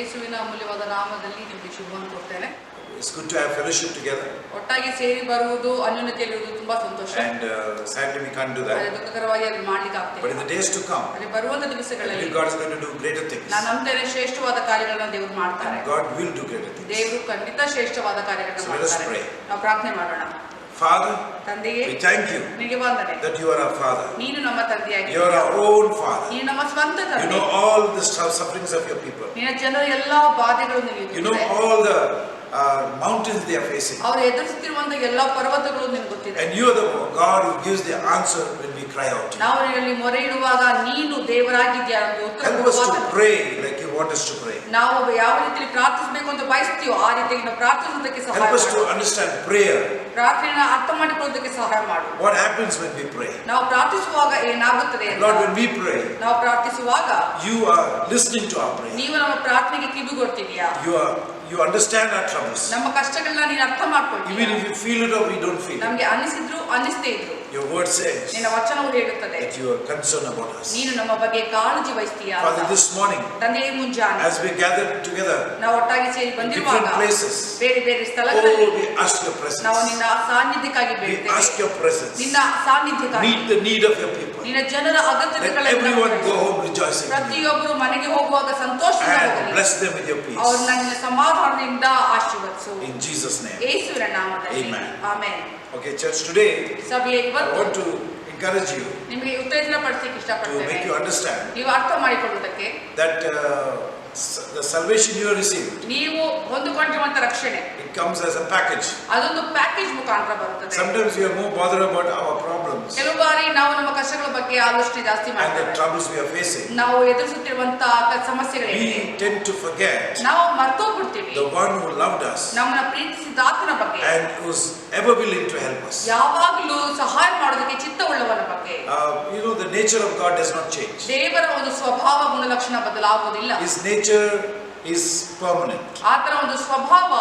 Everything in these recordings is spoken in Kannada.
ಯೇಸುವಿನ ಅಮೂಲ್ಯವಾದ ನಾಮದಲ್ಲಿ ನಿಮಗೆ ಶುಭವನ್ನು ಕೊಡ್ತೇನೆ. It's good to have fellowship together. ಒಟ್ಟಾಗಿ ಸೇರಿ ಬರುವುದು ಅನ್ಯೋನ್ಯತೆಯಲ್ಲಿರುವುದು ತುಂಬಾ ಸಂತೋಷ. And sadly we can't do that. ದುಃಖಕರವಾಗಿ ಅದು ಮಾಡಲಿಕ್ಕೆ ಆಗ್ತಿಲ್ಲ. But in the days to come, ಬರುವಂತ ದಿವಸಗಳಲ್ಲಿ God is going to do greater things. ನಾನು ನಂಬ್ತೇನೆ ಶ್ರೇಷ್ಠವಾದ ಕಾರ್ಯಗಳನ್ನು ದೇವರು ಮಾಡ್ತಾರೆ. God will do greater things. ದೇವರು ಖಂಡಿತ ಶ್ರೇಷ್ಠವಾದ ಕಾರ್ಯಗಳನ್ನು ಮಾಡ್ತಾರೆ. So let us pray. ನಾವು ಪ್ರಾರ್ಥನೆ ಮಾಡೋಣ. Father, ತಂದೆಯೇ, we thank you that you are our Father. ನೀನು ನಮ್ಮ ತಂದೆಯಾಗಿದ್ದೀಯ. You are our own Father. ನೀನು ನಮ್ಮ ಸ್ವಂತ ತಂದೆ. You know all the sufferings of your people. ನಿನ್ನ ಜನರ ಎಲ್ಲಾ ಬಾಧೆಗಳನ್ನು ನೀನು You know all the mountains they are facing. ಅವರು ಎದುರಿಸುತ್ತಿರುವಂತ ಎಲ್ಲಾ ಪರ್ವತಗಳು ನಿನಗೆ ಗೊತ್ತಿದೆ. And you are the God who gives the answer when we cry out to you. ನಾವು ನಿನ್ನಲ್ಲಿ ಮೊರೆ ಇಡುವಾಗ ನೀನು ದೇವರಾಗಿದ್ದೀಯ ಎಂದು ಉತ್ತರ ಕೊಡುವಾಗ. Help us to pray like you want us to pray. ನಾವು ಯಾವ ರೀತಿಯಲ್ಲಿ ಪ್ರಾರ್ಥಿಸಬೇಕು ಅಂತ ಬಯಸ್ತೀವೋ ಆ ರೀತಿಯಾಗಿ ನಾವು ಪ್ರಾರ್ಥಿಸುವುದಕ್ಕೆ ಸಹಾಯ ಮಾಡು. Help us to understand prayer. ಪ್ರಾರ್ಥನೆಯನ್ನು ಅರ್ಥ ಮಾಡಿಕೊಳ್ಳುವುದಕ್ಕೆ ಸಹಾಯ ಮಾಡು. What happens when we pray? ನಾವು ಪ್ರಾರ್ಥಿಸುವಾಗ ಏನಾಗುತ್ತದೆ ಅಂತ. Lord, when we pray, ನಾವು ಪ್ರಾರ್ಥಿಸುವಾಗ you are listening to our prayer. ನೀವು ನಮ್ಮ ಪ್ರಾರ್ಥನೆಗೆ ಕಿವಿಗೊಡ್ತೀಯಾ? You understand our troubles. ನಮ್ಮ ಕಷ್ಟಗಳನ್ನ ನೀನು ಅರ್ಥ ಮಾಡ್ಕೊಳ್ತೀಯ. Even if you feel it or we don't feel it. ನಮಗೆ ಅನಿಸಿದ್ರು ಅನಿಸದೇ ಇದ್ರು. Your word says ನಿನ್ನ ವಚನವು ಹೇಳುತ್ತದೆ that you are concerned about us. ನೀನು ನಮ್ಮ ಬಗ್ಗೆ ಕಾಳಜಿ ವಹಿಸ್ತೀಯಾ? Father, this morning, ತಂದೆಯೇ ಮುಂಜಾನೆ as we gathered together, ನಾವು ಒಟ್ಟಾಗಿ ಸೇರಿ ಬಂದಿರುವಾಗ different places, ಬೇರೆ ಬೇರೆ ಸ್ಥಳಗಳಲ್ಲಿ we ask your presence. ನಾವು ನಿನ್ನ ಸಾನ್ನಿಧ್ಯಕ್ಕಾಗಿ We ಬೇಡ್ತೇವೆ. ask your presence. ನಿನ್ನ ಸಾನ್ನಿಧ್ಯಕ್ಕಾಗಿ Meet the need of your people. ನಿನ್ನ ಜನರ Let ಅಗತ್ಯತೆಗಳನ್ನು everyone go home rejoicing. ಪ್ರತಿಯೊಬ್ಬರು ಮನೆಗೆ ಹೋಗುವಾಗ ಸಂತೋಷದಿಂದ And ಹೋಗಲಿ. bless them with your peace. ಅವರನ್ನ ನಿನ್ನ ಸಮಾಧಾನದಿಂದ ಆಶೀರ್ವದಿಸು. In Jesus' name. ಯೇಸುವಿನ ನಾಮದಲ್ಲಿ. Amen. Amen. Okay, church, today ಸಭೆಯೇ I ಇವತ್ತು want to encourage you ನಿಮಗೆ ಉತ್ತೇಜನಪಡಿಸಲಿಕ್ಕೆ to ಇಷ್ಟಪಡ್ತೇನೆ. make you understand ನೀವು ಅರ್ಥ ಮಾಡಿಕೊಳ್ಳುವುದಕ್ಕೆ that the salvation you have received, ನೀವು ಹೊಂದಿಕೊಂಡಿರುವಂತ ರಕ್ಷಣೆ, it comes as a package. ಅದೊಂದು ಪ್ಯಾಕೇಜ್ ಮುಖಾಂತರ ಬರುತ್ತದೆ. Sometimes we are more bothered about our problems ಕೆಲವು ಬಾರಿ ನಾವು ನಮ್ಮ ಕಷ್ಟಗಳ ಬಗ್ಗೆ ಆಲೋಚನೆ ಜಾಸ್ತಿ and the ಮಾಡ್ತೇವೆ. troubles we are facing. ನಾವು ಎದುರಿಸುತ್ತಿರುವಂತ ಸಮಸ್ಯೆಗಳೇನಿವೆ We tend to forget ನಾವು ಮರ್ತೋಗ್ಬಿಡ್ತೀವಿ the one who loved us ನಮ್ಮನ್ನ ಪ್ರೀತಿಸಿದ ಆತನ ಬಗ್ಗೆ and who's ever willing to help us. ಯಾವಾಗಲೂ ಸಹಾಯ ಮಾಡೋದಕ್ಕೆ ಚಿತ್ತವುಳ್ಳವನ ಬಗ್ಗೆ. You know, the nature of God does not change. ದೇವರ ಒಂದು ಸ್ವಭಾವ ಗುಣಲಕ್ಷಣ ಬದಲಾಗುವುದಿಲ್ಲ. His nature is permanent. ಆತನ ಒಂದು ಸ್ವಭಾವ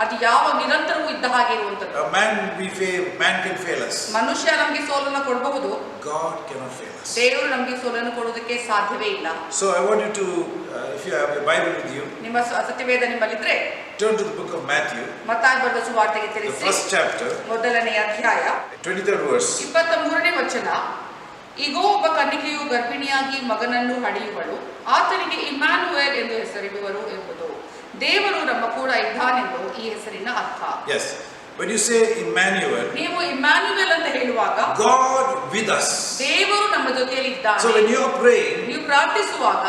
ಅದು ಯಾವ ನಿರಂತರವೂ ಇದ್ದ ಹಾಗೆ ಇರುವಂತದ್ದು. Man can fail us. ಮನುಷ್ಯ ನಮಗೆ ಸೋಲನ್ನು ಕೊಡಬಹುದು. God cannot fail us. ದೇವರು ನಮಗೆ ಸೋಲನ್ನು ಕೊಡುವುದಕ್ಕೆ ಸಾಧ್ಯವೇ ಇಲ್ಲ. So I want you to, if you have a Bible with you, ನಿಮ್ಮ ಸತ್ಯವೇದ ನಿಮ್ಮಲ್ಲಿದ್ರೆ turn to the book of Matthew, ಮತ್ತಾಯ ಬರೆದ ಸುವಾರ್ತೆಗೆ the ತಿರುಗಿಸಿ. first chapter, ಮೊದಲನೇ ಅಧ್ಯಾಯ 23rd verse. 23ನೇ ವಚನ. ಈಗೋ ಒಬ್ಬ ಕನ್ನಿಕೆಯು ಗರ್ಭಿಣಿಯಾಗಿ ಮಗನನ್ನು ಹಡೆಯುವಳು, ಆತನಿಗೆ ಇಮ್ಯಾನುವೇಲ್ ಎಂದು ಹೆಸರಿಡುವರು ಎಂಬುದು. ದೇವರು ನಮ್ಮ ಕೂಡ ಇದ್ದಾನೆಂದು ಈ ಹೆಸರಿನ ಅರ್ಥ. Yes, when you say Emmanuel, ನೀವು ಇಮ್ಯಾನುವೇಲ್ ಅಂತ ಹೇಳುವಾಗ God with us. ದೇವರು ನಮ್ಮ ಜೊತೆಯಲ್ಲಿ ಇದ್ದಾನೆ. So when you are praying, ನೀವು ಪ್ರಾರ್ಥಿಸುವಾಗ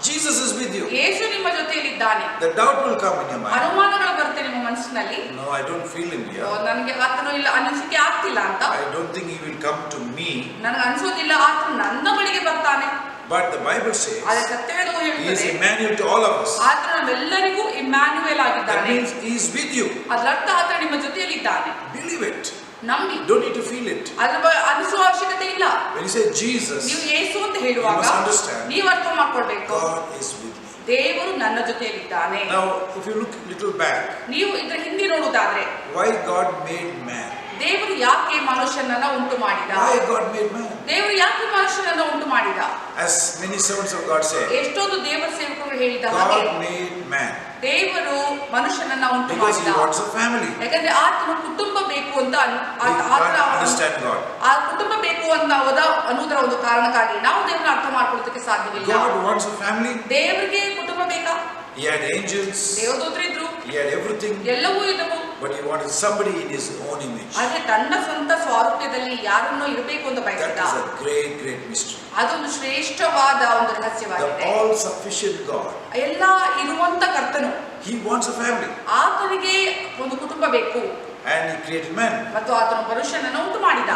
Jesus is with you. ಯೇಸು ನಿಮ್ಮ ಜೊತೆಯಲ್ಲಿ ಇದ್ದಾನೆ. The doubt will come in your mind. ಅನುಮಾನಗಳು ಬರುತ್ತೆ ನಿಮ್ಮ ಮನಸ್ಸಿನಲ್ಲಿ. No, I don't feel him here. ನನಗೆ ಆತನು ಇಲ್ಲ ಅನಿಸಿಕೆ ಆಗ್ತಿಲ್ಲ ಅಂತ. I don't think he will come to me. ನನಗೆ ಅನಿಸೋದಿಲ್ಲ ಆತನು ನನ್ನ ಬಳಿಗೆ ಬರ್ತಾನೆ. But the Bible says ಆದರೆ ಸತ್ಯವೇದವು he is ಹೇಳುತ್ತದೆ Emmanuel to all of us. ಆತನು ನಮ್ಮೆಲ್ಲರಿಗೂ ಇಮ್ಯಾನುವೇಲ್ That ಆಗಿದ್ದಾನೆ. means he is with you. ಅದರ ಅರ್ಥ ಆತನು ನಿಮ್ಮ ಜೊತೆಯಲ್ಲಿ ಇದ್ದಾನೆ. Believe it. ನಂಬಿ. Don't need to feel it. ಅದರ ಅನಿಸುವ ಅವಶ್ಯಕತೆ ಇಲ್ಲ. When you say Jesus, ನೀವು ಯೇಸು ಅಂತ you ಹೇಳುವಾಗ must understand ನೀವು ಅರ್ಥ ಮಾಡ್ಕೊಳ್ಬೇಕು God is with me. ದೇವರು ನನ್ನ ಜೊತೆಯಲ್ಲಿದ್ದಾನೆ. Now, if you look little back, ನೀವು ಇದರ ಹಿಂದೆ ನೋಡುವುದಾದ್ರೆ why God made man? ದೇವರು ಯಾಕೆ ಮನುಷ್ಯನನ್ನ ಉಂಟು ಮಾಡಿದ? Why God made man? ದೇವರು ಯಾಕೆ ಮನುಷ್ಯನನ್ನ ಉಂಟು ಮಾಡಿದ? As many servants of God say, ಎಷ್ಟೊಂದು ದೇವರ ಸೇವಕರು ಹೇಳಿದ ಹಾಗೆ God made man ದೇವರು ಮನುಷ್ಯನನ್ನ ಉಂಟು because he ಮಾಡಿದ. wants a family. ಯಾಕಂದ್ರೆ ಆತನು ಕುಟುಂಬ ಬೇಕು ಅಂತ We can't understand God. ಆ ಕುಟುಂಬ ಬೇಕು ಅಂತ ಅನ್ನೋದರ ಒಂದು ಕಾರಣಕ್ಕಾಗಿ ನಾವು ದೇವರನ್ನ ಅರ್ಥ ಮಾಡ್ಕೊಳ್ಳೋದಕ್ಕೆ ಸಾಧ್ಯವಿಲ್ಲ. God wants a family. ದೇವರಿಗೆ ಕುಟುಂಬ ಬೇಕಾ? He had angels. ದೇವದೂತರಿದ್ರು. He had everything. ಎಲ್ಲವೂ ಇದ್ದವು. But he wanted somebody in his own image. ಆದ್ರೆ ತನ್ನ ಸ್ವಂತ ಸ್ವರೂಪದಲ್ಲಿ ಯಾರನ್ನೋ ಇರಬೇಕು ಅಂತ ಬಯಸಿದ. That is a great, great mystery. ಅದೊಂದು ಶ್ರೇಷ್ಠವಾದ ಒಂದು ರಹಸ್ಯವಾಗಿದೆ. The all-sufficient God. ಎಲ್ಲ ಇರುವಂತ ಕರ್ತನು. He wants a family. ಆತನಿಗೆ ಒಂದು ಕುಟುಂಬ ಬೇಕು. And he created man. ಮತ್ತು ಆತನು ಮನುಷ್ಯನನ್ನು ಉಂಟು ಮಾಡಿದ.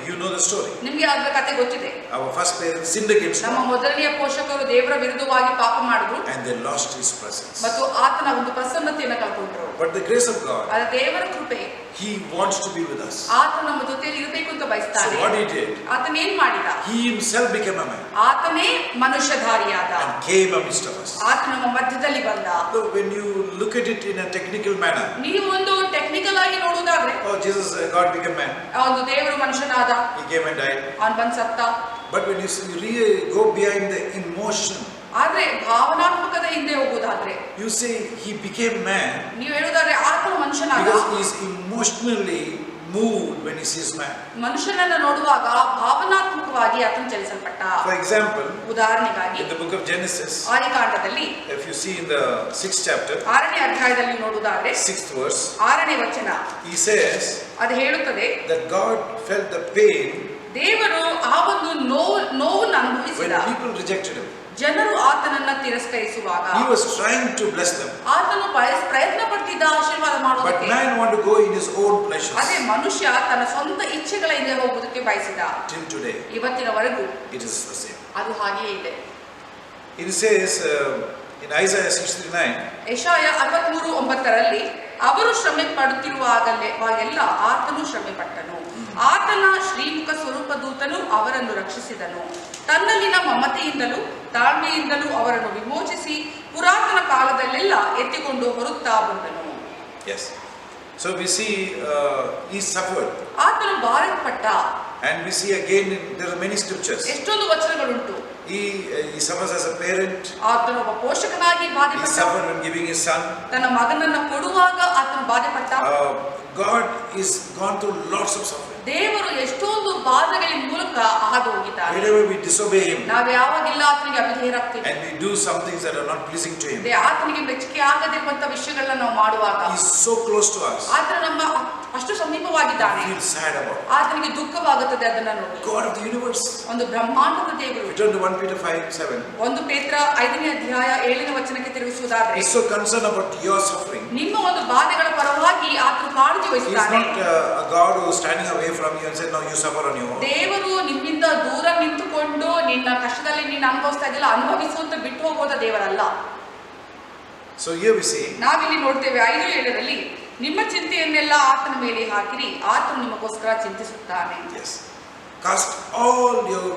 You know the story. ನಿಮಗೆ ಅದರ ಕಥೆ ಗೊತ್ತಿದೆ. Our first parents sinned against God. ನಮ್ಮ ಮೊದಲನೆಯ ಪೋಷಕರು ದೇವರ ವಿರುದ್ಧವಾಗಿ ಪಾಪ ಮಾಡಿದ್ರು. And they lost his presence. ಮತ್ತು ಆತನ ಒಂದು ಪ್ರಸನ್ನತೆಯನ್ನು ಕಳ್ಕೊಂಡ್ರು. But the grace of God, ಆದ್ರೆ ದೇವರ ಕೃಪೆ, he wants to be with us. ಆತನು ನಮ್ಮ ಜೊತೆಯಲ್ಲಿ ಇರಬೇಕು ಅಂತ ಬಯಸ್ತಾನೆ. So what he did, ಆತನ ಏನ್ ಮಾಡಿದ? he himself became a man. ಆತನೇ ಮನುಷ್ಯಧಾರಿಯಾದ. And came amidst of us. ಆತನು ನಮ್ಮ ಮಧ್ಯದಲ್ಲಿ ಬಂದ. So when you look at it in a technical manner, ನೀವು ಒಂದು ಟೆಕ್ನಿಕಲ್ ಆಗಿ ನೋಡುವುದಾದ್ರೆ, oh Jesus, God became man. ಒಂದು ದೇವರು ಮನುಷ್ಯನಾದ. He came and died. ಅವನು ಬಂದು ಸತ್ತ. But when you really go behind the emotion ಆದ್ರೆ ಭಾವನಾತ್ಮಕದ ಹಿಂದೆ ಹೋಗುವುದಾದ್ರೆ, you say he became man ನೀವು ಹೇಳುವುದಾದ್ರೆ ಆತನು ಮನುಷ್ಯನಾದ, because he is emotionally moved when he sees man. ಮನುಷ್ಯನನ್ನು ನೋಡುವಾಗ ಭಾವನಾತ್ಮಕವಾಗಿ ಆತನು ಚಲಿಸಲ್ಪಟ್ಟ. For example, ಉದಾಹರಣೆಗಾಗಿ in the book of Genesis, ಆದಿಕಾಂಡದಲ್ಲಿ if you see in the 6th chapter, 6ನೇ ಅಧ್ಯಾಯದಲ್ಲಿ ನೋಡುವುದಾದ್ರೆ 6th verse, 6ನೇ ವಚನ he says ಅದು ಹೇಳುತ್ತದೆ, that God felt the pain ದೇವರು ಆ ಒಂದು ನೋವನ್ನು when ಅನುಭವಿಸಿದ. people rejected him. ಜನರು ಆತನನ್ನ ತಿರಸ್ಕರಿಸುವಾಗ He was trying to bless them, ಆತನು ಪ್ರಯತ್ನ ಪಡ್ತಿದ್ದ ಆಶೀರ್ವಾದ but ಮಾಡುವುದಕ್ಕೆ. man wanted to go in his own pleasures. ಅದೇ ಮನುಷ್ಯ ತನ್ನ ಸ್ವಂತ ಇಚ್ಛೆಗಳ ಹಿಂದೆ ಹೋಗುವುದಕ್ಕೆ ಬಯಸಿದ. Till today, ಇವತ್ತಿನವರೆಗೂ it is the same. ಅದು ಹಾಗೆಯೇ ಇದೆ. It says in Isaiah 63:9, ಯೆಶಾಯ 63:9 ಅವರು ಶ್ರಮೆ ಪಡುತ್ತಿರುವಾಗೆಲ್ಲ ಆತನು ಶ್ರಮೆ ಪಟ್ಟನು. ಆತನ ಶ್ರೀಮುಖ ಸ್ವರೂಪ ದೂತನು ಅವರನ್ನು ರಕ್ಷಿಸಿದನು. ತನ್ನಲ್ಲಿನ ಮಮತೆಯಿಂದಲೂ ತಾಳ್ಮೆಯಿಂದಲೂ ಅವರನ್ನು ವಿಮೋಚಿಸಿ ಪುರಾತನ ಕಾಲದಲ್ಲೆಲ್ಲ ಎತ್ತಿಕೊಂಡು ಹೊರುತ್ತಾ ಬಂದನು. yes, so we see he suffered, ಆತನು ಭಾರಪಟ್ಟ. and we see again there are many scriptures. ಎಷ್ಟೊಂದು ವಚನಗಳುಂಟು. He suffers as a parent. ಆತನು ಒಬ್ಬ ಪೋಷಕನಾಗಿ He ಬಾಧೆಪಟ್ಟ. suffered when giving his son. ತನ್ನ ಮಗನನ್ನು ಕೊಡುವಾಗ ಆತನು ಬಾಧೆಪಟ್ಟ. God is gone through lots of suffering. ದೇವರು ಎಷ್ಟೊಂದು ಬಾಧೆಗಳ ಮೂಲಕ ಹಾದು ಹೋಗಿದ್ದಾನೆ. Whenever we disobey him ನಾವು ಯಾವಾಗೆಲ್ಲ ಆತನಿಗೆ ಅವಿಧೇಯರಾಗ್ತೀವಿ, and we do some things that are not pleasing to him, ಆತನಿಗೆ ಮೆಚ್ಚುಗೆ ಆಗದಿರುವಂತ ವಿಷಯಗಳನ್ನ ನಾವು ಮಾಡುವಾಗ he is so close to us. ಆತನು ನಮ್ಮ ಅಷ್ಟು ಸಮೀಪವಾಗಿದ್ದಾನೆ. We feel sad about it. ಆತನಿಗೆ ದುಃಖವಾಗುತ್ತದೆ ಅದನ್ನ ನೋಡಿ. God of the universe. ಒಂದು ಬ್ರಹ್ಮಾಂಡದ ದೇವರು. Return to 1 Peter 5:7. 1 ಪೇತ್ರ 5ನೇ ಅಧ್ಯಾಯ 7ನೇ ವಚನಕ್ಕೆ ತಿರುಗಿಸುವುದಾದ್ರೆ, He is so concerned about your suffering. ನಿಮ್ಮ ಒಂದು ಬಾಧೆಗಳ ಪರವಾಗಿ ಆತನು ಕಾಳಜಿ He is ವಹಿಸುತ್ತಾನೆ. not a God who is standing away from you and said, no, you suffer on your own. ದೇವರು ನಿಮ್ಮಿಂದ ದೂರ ನಿಂತುಕೊಂಡು ನಿನ್ನ ಕಷ್ಟದಲ್ಲಿ ನೀನು ಅನುಭವಿಸ್ತಾ ಇದೆಯಲ್ಲ ಅನುಭವಿಸುವಂತ ಬಿಟ್ಟು ಹೋಗೋದ ದೇವರಲ್ಲ. So here we see, ನಾವಿಲ್ಲಿ ನೋಡ್ತೇವೆ 5:7 ನಿಮ್ಮ ಚಿಂತೆಯನ್ನೆಲ್ಲ ಆತನ ಮೇಲೆ ಹಾಕಿರಿ, ಆತನು ನಿಮಗೋಸ್ಕರ ಚಿಂತಿಸುತ್ತಾನೆ. yes, cast all your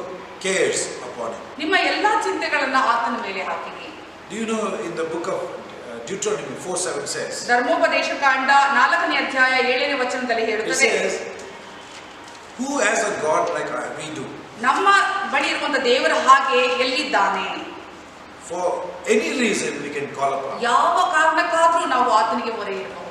cares upon him. ನಿಮ್ಮ ಎಲ್ಲಾ ಚಿಂತೆಗಳನ್ನ ಆತನ ಮೇಲೆ ಹಾಕಿರಿ. Do you know in the book of Deuteronomy 4:7 says, ಧರ್ಮೋಪದೇಶ ಕಾಂಡ 4ನೇ ಅಧ್ಯಾಯ 7ನೇ ವಚನದಲ್ಲಿ it ಹೇಳುತ್ತದೆ, says, who has a God like we do? ನಮ್ಮ ಬಳಿ ಇರುವಂತ ದೇವರ ಹಾಗೆ ಎಲ್ಲಿದ್ದಾನೆ? For any reason we can call upon. ಯಾವ ಕಾರಣಕ್ಕಾದ್ರೂ ನಾವು ಆತನಿಗೆ ಮೊರೆ ಇಡಬಹುದು.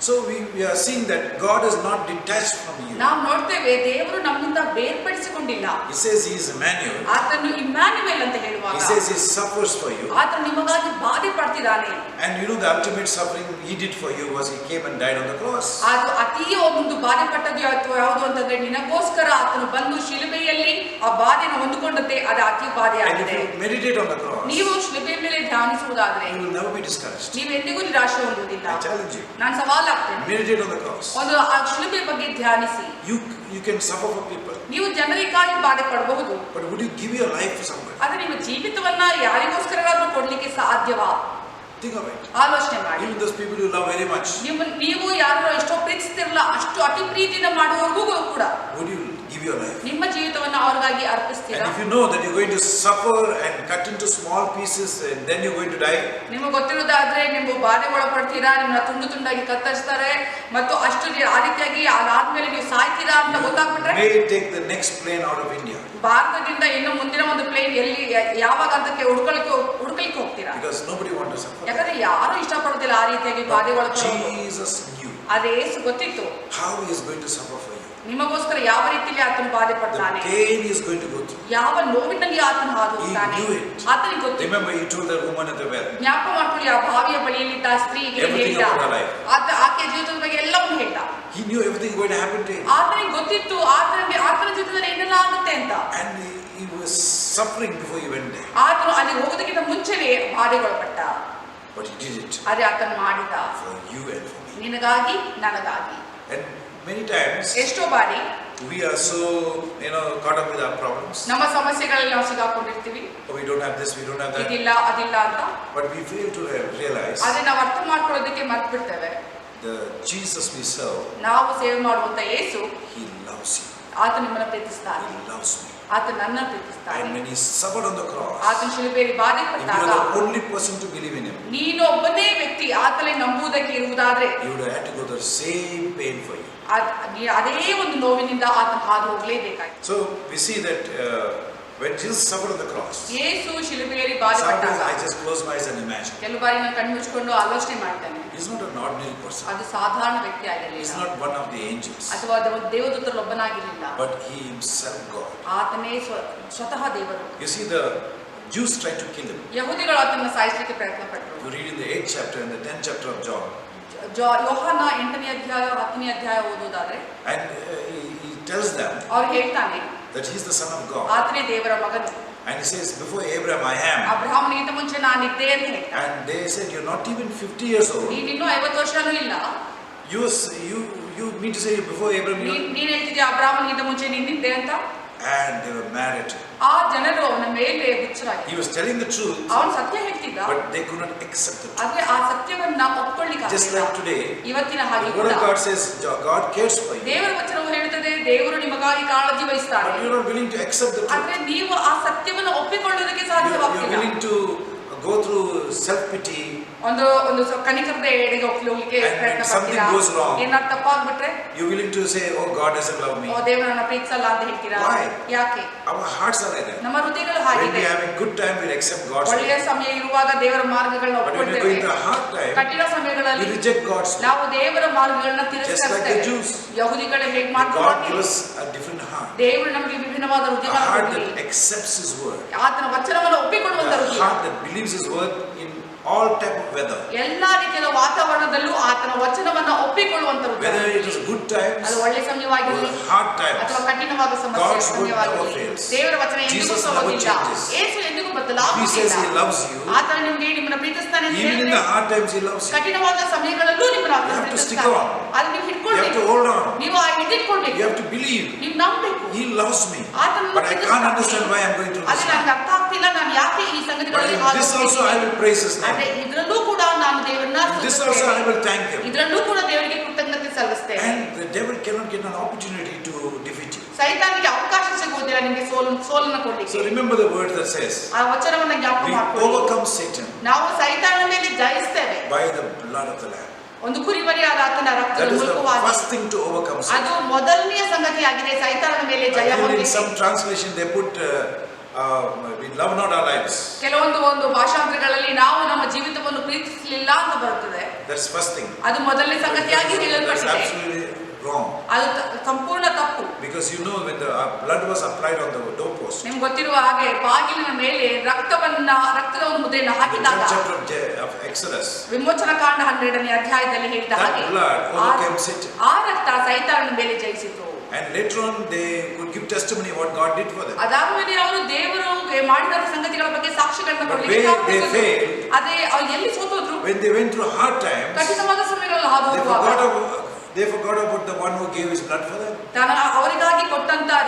So we are seeing that God is not detached from you. ನಾವು ನೋಡ್ತೇವೆ ದೇವರು ನಮ್ಮಿಂದ ಬೇರ್ಪಡಿಸಿಕೊಂಡಿಲ್ಲ. He says he is Emmanuel. ಆತನು ಇಮ್ಯಾನ್ಯುಯಲ್ ಅಂತ ಹೇಳುವಾಗ He says he suffers for you. ಆತನು ನಿಮಗಾಗಿ ಬಾಧೆ ಪಡ್ತಿದ್ದಾನೆ. And you know the ultimate suffering he did for you was he came and died on the cross. ಅದು ಅತಿ ಒಂದು ಬಾಧೆ ಪಟ್ಟದ್ದು ಯಾವುದು ಅಂತಂದ್ರೆ ನಿನಗೋಸ್ಕರ ಆತನು ಬಂದು ಶಿಲುಬೆಯಲ್ಲಿ ಆ ಬಾಧೆನ ಹೊಂದಿಕೊಂಡಂತೆ ಅದು ಅತಿ ಬಾಧೆ And if ಆಗಿದೆ. you meditate on the cross, ನೀವು ಶಿಲುಬೆಯ ಮೇಲೆ ಧ್ಯಾನಿಸುವುದಾದ್ರೆ you will never be discouraged. ನೀವು ಎಂದಿಗೂ ನಿರಾಶೆ ಹೊಂದುವುದಿಲ್ಲ. I challenge you. ನಾನು ಸವಾಲಾಗ್ತೇನೆ, Meditate on the cross. ಒಂದು ಆ ಶಿಲುಬೆ ಬಗ್ಗೆ ಧ್ಯಾನಿಸಿ. You can suffer for people, ನೀವು ಜನರಿಗಾಗಿ ಬಾಧೆ ಪಡಬಹುದು, but would you give your life for somebody? ಆದ್ರೆ ನಿಮ್ಮ ಜೀವಿತವನ್ನ ಯಾರಿಗೋಸ್ಕರವಾದ್ರೂ ಕೊಡ್ಲಿಕ್ಕೆ ಸಾಧ್ಯವಾ? Think of it. ಆಲೋಚನೆ ಮಾಡಿ. Even those people you love very much, ನೀವು ಯಾರು ಎಷ್ಟೋ ಪ್ರೀತಿಸ್ತಿರಲ್ಲ ಅಷ್ಟು ಅತಿ ಪ್ರೀತಿನ ಮಾಡುವವರೆಗೂ ಕೂಡ would you give your life? ನಿಮ್ಮ ಜೀವಿತವನ್ನ ಅವ್ರಿಗಾಗಿ ಅರ್ಪಿಸ್ತೀರಾ? And if you know that you're going to suffer and cut into small pieces and then you're going to die, ನಿಮಗೆ ಗೊತ್ತಿರೋದಾದ್ರೆ ನೀವು ಬಾಧೆ ಒಳಪಡ್ತೀರಾ, ನಿಮ್ಮನ್ನ ತುಂಡು ತುಂಡಾಗಿ ಕತ್ತರಿಸ್ತಾರೆ ಮತ್ತು ಅಷ್ಟು ಆ ರೀತಿಯಾಗಿ ಅದಾದ್ಮೇಲೆ ನೀವು ಸಾಯ್ತೀರಾ ಅಂತ ಗೊತ್ತಾಗ್ಬಿಟ್ರೆ may take the next plane out of India, ಭಾರತದಿಂದ ಇನ್ನು ಮುಂದಿನ ಒಂದು ಪ್ಲೇನ್ ಎಲ್ಲಿ ಯಾವಾಗ ಅಂತಕ್ಕೆ ಹುಡುಕಲಿಕ್ಕೆ ಹೋಗ್ತೀರಾ? because nobody wants to suffer. ಯಾಕಂದ್ರೆ ಯಾರು ಇಷ್ಟಪಡೋದಿಲ್ಲ ಆ ರೀತಿಯಾಗಿ ಬಾಧೆ ಒಳಪಡೋದು. Jesus knew ಅದೇ ಯೇಸು ಗೊತ್ತಿತ್ತು how he is going to suffer for you, ನಿಮಗೋಸ್ಕರ ಯಾವ ರೀತಿಯಲ್ಲಿ ಆತನು ಬಾಧೆ ಪಡ್ತಾನೆ, the pain he is going to go through. ಯಾವ ನೋವಿನಲ್ಲಿ ಆತನು ಹಾದು ಹೋಗ್ತಾನೆ. He knew it. ಆತನಿಗೆ ಗೊತ್ತಿತ್ತು. Remember he told that woman at the well, ಜ್ಞಾಪಕ ಮಾಡ್ಕೊಳ್ಳಿ, ಆ ಬಾವಿಯ ಬಳಿಯಲ್ಲಿದ್ದ ಸ್ತ್ರೀಗೆ Everything ಹೇಳಿದ about her life. ಆಕೆ ಜೀವಿತದ ಬಗ್ಗೆ ಎಲ್ಲವನ್ನೂ ಹೇಳ್ದ. he knew everything going to happen to him, ಆತನಿಗೆ ಗೊತ್ತಿತ್ತು ಆತನ ಜೀವಿತದಲ್ಲಿ ಏನೆಲ್ಲ ಆಗುತ್ತೆ ಅಂತ. and he was suffering before he went there, ಆತನು ಅಲ್ಲಿ ಹೋಗೋದಕ್ಕಿಂತ ಮುಂಚೆನೇ ಬಾಧೆಗೊಳಪಟ್ಟ. but he did it ಅದೇ ಆತನು ಮಾಡಿದ, for you and for me. ನಿನಗಾಗಿ ನನಗಾಗಿ. And many times ಎಷ್ಟೋ ಬಾರಿ we are so caught up with our problems. ನಮ್ಮ ಸಮಸ್ಯೆಗಳಲ್ಲಿ ನಾವು ಸಿಗಾಕೊಂಡಿರ್ತೀವಿ. Oh, we don't have this, we don't have that, ಇದಿಲ್ಲ ಅದಿಲ್ಲ ಅಂತ. but we fail to realize ಆದ್ರೆ ನಾವು ಅರ್ಥ ಮಾಡ್ಕೊಳ್ಳೋದಕ್ಕೆ ಮರ್ತು ಬಿಡ್ತೇವೆ. the Jesus we serve, ನಾವು ಸೇವೆ ಮಾಡುವಂತ ಯೇಸು he loves you, ಆತ ನಿಮ್ಮನ್ನ ಪ್ರೀತಿಸ್ತಾನೆ, he loves me. ಆತ ನನ್ನ ಪ್ರೀತಿಸ್ತಾನೆ. And when he suffered on the cross, ಆತನ ಶಿಲುಬೆಯಲ್ಲಿ ಬಾಧೆ if you ಪಟ್ಟಾಗ are the only person to believe in him, ನೀನು ಒಬ್ಬನೇ ವ್ಯಕ್ತಿ ಆತಲೇ ನಂಬುವುದಕ್ಕೆ ಇರುವುದಾದ್ರೆ you would have had to go through the same pain for you. ಅದೇ ಒಂದು ನೋವಿನಿಂದ ಆತನ ಹಾದು ಹೋಗಲೇಬೇಕಾಯ್ತು. So we see that When Jesus suffered on the cross, ಯೇಸು ಶಿಲುಬೆಯಲ್ಲಿ ಬಾಧೆ sometimes ಪಟ್ಟಾಗ I just close my eyes and imagine. ಕೆಲವು ಬಾರಿ ನಾನು ಕಣ್ಣು ಮುಚ್ಚಿಕೊಂಡು ಆಲೋಚನೆ ಮಾಡ್ತೇನೆ. He's not an ordinary person. ಅದು ಸಾಧಾರಣ ವ್ಯಕ್ತಿ He's ಆಗಿರಲಿಲ್ಲ, not one of the angels. ಅಥವಾ ದೇವದೂತರಲ್ಲಿ ಒಬ್ಬನಾಗಿರಲಿಲ್ಲ, But he himself God. ಆತನೇ ಸ್ವತಃ ದೇವರು. You see, the Jews tried to kill him. ಯಹೂದಿಗಳು ಆತನ ಸಾಯಿಸಲಿಕ್ಕೆ ಪ್ರಯತ್ನ ಪಟ್ಟರು. You read in the 8th chapter and the 10th chapter of John. ಯೋಹಾನ 8ನೇ ಅಧ್ಯಾಯ 10ನೇ ಅಧ್ಯಾಯ ಓದೋದಾದ್ರೆ, And he tells them ಅವ್ರು ಹೇಳ್ತಾನೆ that he's the son of God. ಆತನೇ ದೇವರ ಮಗನು. And he says, before Abraham I am. ಅಬ್ರಹಾಮನಿಗಿಂತ ಮುಂಚೆ ನಾನಿದ್ದೆ ಅಂತ ಹೇಳ್ತಾನೆ. And they said, you're not even 50 years old. ನೀನು ಇನ್ನೂ 50 ವರ್ಷನೂ ಇಲ್ಲ. You mean to say before Abraham you... ನೀನು ಹೇಳ್ತಿದ್ಯಾ ಅಬ್ರಹಾಮನಿಗಿಂತ ಮುಂಚೆ ನೀನಿದ್ದೆ ಅಂತ? And they were mad at him. ಆ ಜನರು ಅವನ ಮೇಲೆ ಹುಚ್ಚರಾಗಿದ್ದರು. He was telling the truth. ಅವನು ಸತ್ಯ ಹೇಳ್ತಿದ್ದ, but they could not accept the truth. ಆದ್ರೆ ಆ ಸತ್ಯವನ್ನ ಒಪ್ಕೊಳ್ಳಿಕ್ಕೆ Just like today, ಇವತ್ತಿನ ಹಾಗೆ the word of God says God cares for you. ದೇವರ ವಚನವು ಹೇಳುತ್ತದೆ ದೇವರು ನಿಮಗಾಗಿ ಕಾಳಜಿ ವಹಿಸ್ತಾನೆ. But you are not willing to accept the truth. ಆದ್ರೆ ನೀವು ಆ ಸತ್ಯವನ್ನು ಒಪ್ಪಿಕೊಳ್ಳುವುದಕ್ಕೆ You are ಸಾಧ್ಯವಾಗ್ತಿಲ್ಲ. willing to go through self pity. ಒಂದು ಕನಿಕರದ ಎಡೆಗೆ ಹೋಗ್ಲಿಕ್ಕೆ ಪ್ರಯತ್ನ something ಪಡ್ತೀರಾ? goes wrong. ಏನಾದ್ರು ತಪ್ಪಾಗ್ಬಿಟ್ರೆ You're willing to say, oh, God doesn't love me. ಓ ದೇವರು ನನ್ನ ಪ್ರೀತಿಸಲ್ಲ ಅಂತ ಹೇಳ್ತೀರಾ? Why? ಯಾಕೆ? Our hearts are like that. ನಮ್ಮ ಹೃದಯಗಳು When ಹಾಗಿದೆ. we have a good time, we'll accept God's ಒಳ್ಳೆಯ way. ಸಮಯ ಇರುವಾಗ ದೇವರ ಮಾರ್ಗಗಳನ್ನ But when we're ಒಪ್ಪಿಕೊಳ್ಳುತ್ತೇವೆ. going through a hard time, ಕಠಿಣ ಸಮಯಗಳಲ್ಲಿ we reject God's way. ನಾವು ದೇವರ ಮಾರ್ಗಗಳನ್ನ Just like the ತಿರಸ್ಕರಿಸ್ತೇವೆ. Jews. ಯಹೂದಿಗಳು ಹೇಗೆ God ಮಾಡ್ತಾರೆ? gives us a different heart. ದೇವರು ನಮಗೆ ವಿಭಿನ್ನವಾದ A ಹೃದಯವನ್ನು heart ಕೊಟ್ಟಿದ್ದಾನೆ. that accepts His word. ಆತನ ವಚನವನ್ನು ಒಪ್ಪಿಕೊಳ್ಳುವಂತ A ಹೃದಯ. heart that believes His word in all type of weather. ಎಲ್ಲಾ ರೀತಿಯ ವಾತಾವರಣದಲ್ಲೂ ಆತನ ವಚನವನ್ನ ಒಪ್ಪಿಕೊಳ್ಳುವಂತ ಹೃದಯ. Whether it is good times ಅದು ಒಳ್ಳೆ ಸಮಯವಾಗಿರಲಿ or hard times, ಅಥವಾ ಕಠಿಣವಾದ God's word never ಸಮಯವಾಗಿರಲಿ fails. ದೇವರ ವಚನ ಎಂದಿಗೂ Jesus never ಸೋಲೋದಿಲ್ಲ. changes. ಯೇಸು ಎಂದಿಗೂ He says ಬದಲಾಗುವುದಿಲ್ಲ. He loves you. ಆತನು ನಿಮ್ಮನ್ನ ಪ್ರೀತಿಸ್ತಾನೆ ಅಂತ Even in ಹೇಳಿದ್ರೆ the hard times, He loves you. ಕಠಿಣವಾದ ಸಮಯಗಳಲ್ಲೂ ನಿಮ್ಮನ್ನ You have to stick ಪ್ರೀತಿಸ್ತಾನೆ. on. ಅದು ನೀವು You have ಹಿಡ್ಕೊಳ್ಬೇಕು. to hold on. ನೀವು ಆ ಹಿಡಿದುಕೊಳ್ಬೇಕು. You have to believe. ನೀವು ನಂಬಬೇಕು. He loves me. ಆತನನ್ನು But I can't understand why I'm going through ಅದು this. ನನಗೆ ಅರ್ಥ ಆಗ್ತಿಲ್ಲ, ನಾನು ಯಾಕೆ ಈ But ಸಂಗತಿಗಳಲ್ಲಿ in this also I will praise His ಆದ್ರೆ name. ಇದರಲ್ಲೂ ಕೂಡ ನಾನು ದೇವರನ್ನ In this also I will thank Him. ಇದರಲ್ಲೂ ಕೂಡ ದೇವರಿಗೆ ಕೃತಜ್ಞತೆ ಸಲ್ಲಿಸ್ತೇನೆ. And the devil cannot get an opportunity to defeat you. ಸೈತಾನಿಗೆ ಅವಕಾಶ ಸಿಗುವುದಿಲ್ಲ ನಿಮಗೆ ಸೋಲನ್ನ ಕೊಡ್ಲಿಕ್ಕೆ. So remember the word that says, ಆ ವಚನವನ್ನ ಜ್ಞಾಪಕ we ಮಾಡ್ಕೊಳ್ಳಿ. overcome Satan ನಾವು ಸೈತಾನನ ಮೇಲೆ ಜಯಿಸ್ತೇವೆ by the blood of the Lamb. ಒಂದು ಕುರಿಮರಿಯಾದ ಆತನ ರಕ್ತದ That is the ಮೂಲಕವಾಗಿ. first thing to overcome Satan. ಅದು ಮೊದಲನೆಯ ಸಂಗತಿಯಾಗಿದೆ ಸೈತಾನನ ಮೇಲೆ ಜಯ In ಹೊಂದಲಿಕ್ಕೆ. some translation they put we love not our lives. ಕೆಲವೊಂದು ಭಾಷಾಂತರಗಳಲ್ಲಿ ನಾವು ನಮ್ಮ ಜೀವಿತವನ್ನು ಪ್ರೀತಿಸಲಿಲ್ಲ ಅಂತ ಬರುತ್ತದೆ. That's first thing. ಅದು ಮೊದಲನೇ ಸಂಗತಿಯಾಗಿ That's ಹೇಳಲ್ಪಟ್ಟಿದೆ. absolutely wrong. ಅದು ಸಂಪೂರ್ಣ ತಪ್ಪು. Because you know when the blood was applied on the doorpost. ನಿಮ್ಗೆ ಗೊತ್ತಿರುವ ಹಾಗೆ ಬಾಗಿಲಿನ ಮೇಲೆ ರಕ್ತದ ಒಂದು ಮುದ್ರೆಯನ್ನು ಹಾಕಿದಾಗ of Exodus. ವಿಮೋಚನ ಕಾಂಡ 12ನೇ ಅಧ್ಯಾಯದಲ್ಲಿ ಹೇಳಿದ That ಹಾಗೆ blood overcame Satan. ಆ ರಕ್ತ ಸೈತಾನನ ಮೇಲೆ ಜಯಿಸಿತು. And later on they could give testimony what God did for them. ಅದಾದ್ಮೇಲೆ ಅವರು ದೇವರು ಮಾಡಿದ ಸಂಗತಿಗಳ ಬಗ್ಗೆ ಸಾಕ್ಷಿಗಳನ್ನ But ಕೊಡಲಿಕ್ಕೆ where they ಪ್ರಾರಂಭಿಸಿದ್ರು. failed, ಅದೇ ಅವ್ರು ಎಲ್ಲಿ ಸೋತೋದ್ರು? when they went through hard times, ಕಠಿಣವಾದ ಸಮಯಗಳಲ್ಲಿ ಹಾದು they forgot about the one who gave His blood for them. ಅವರಿಗಾಗಿ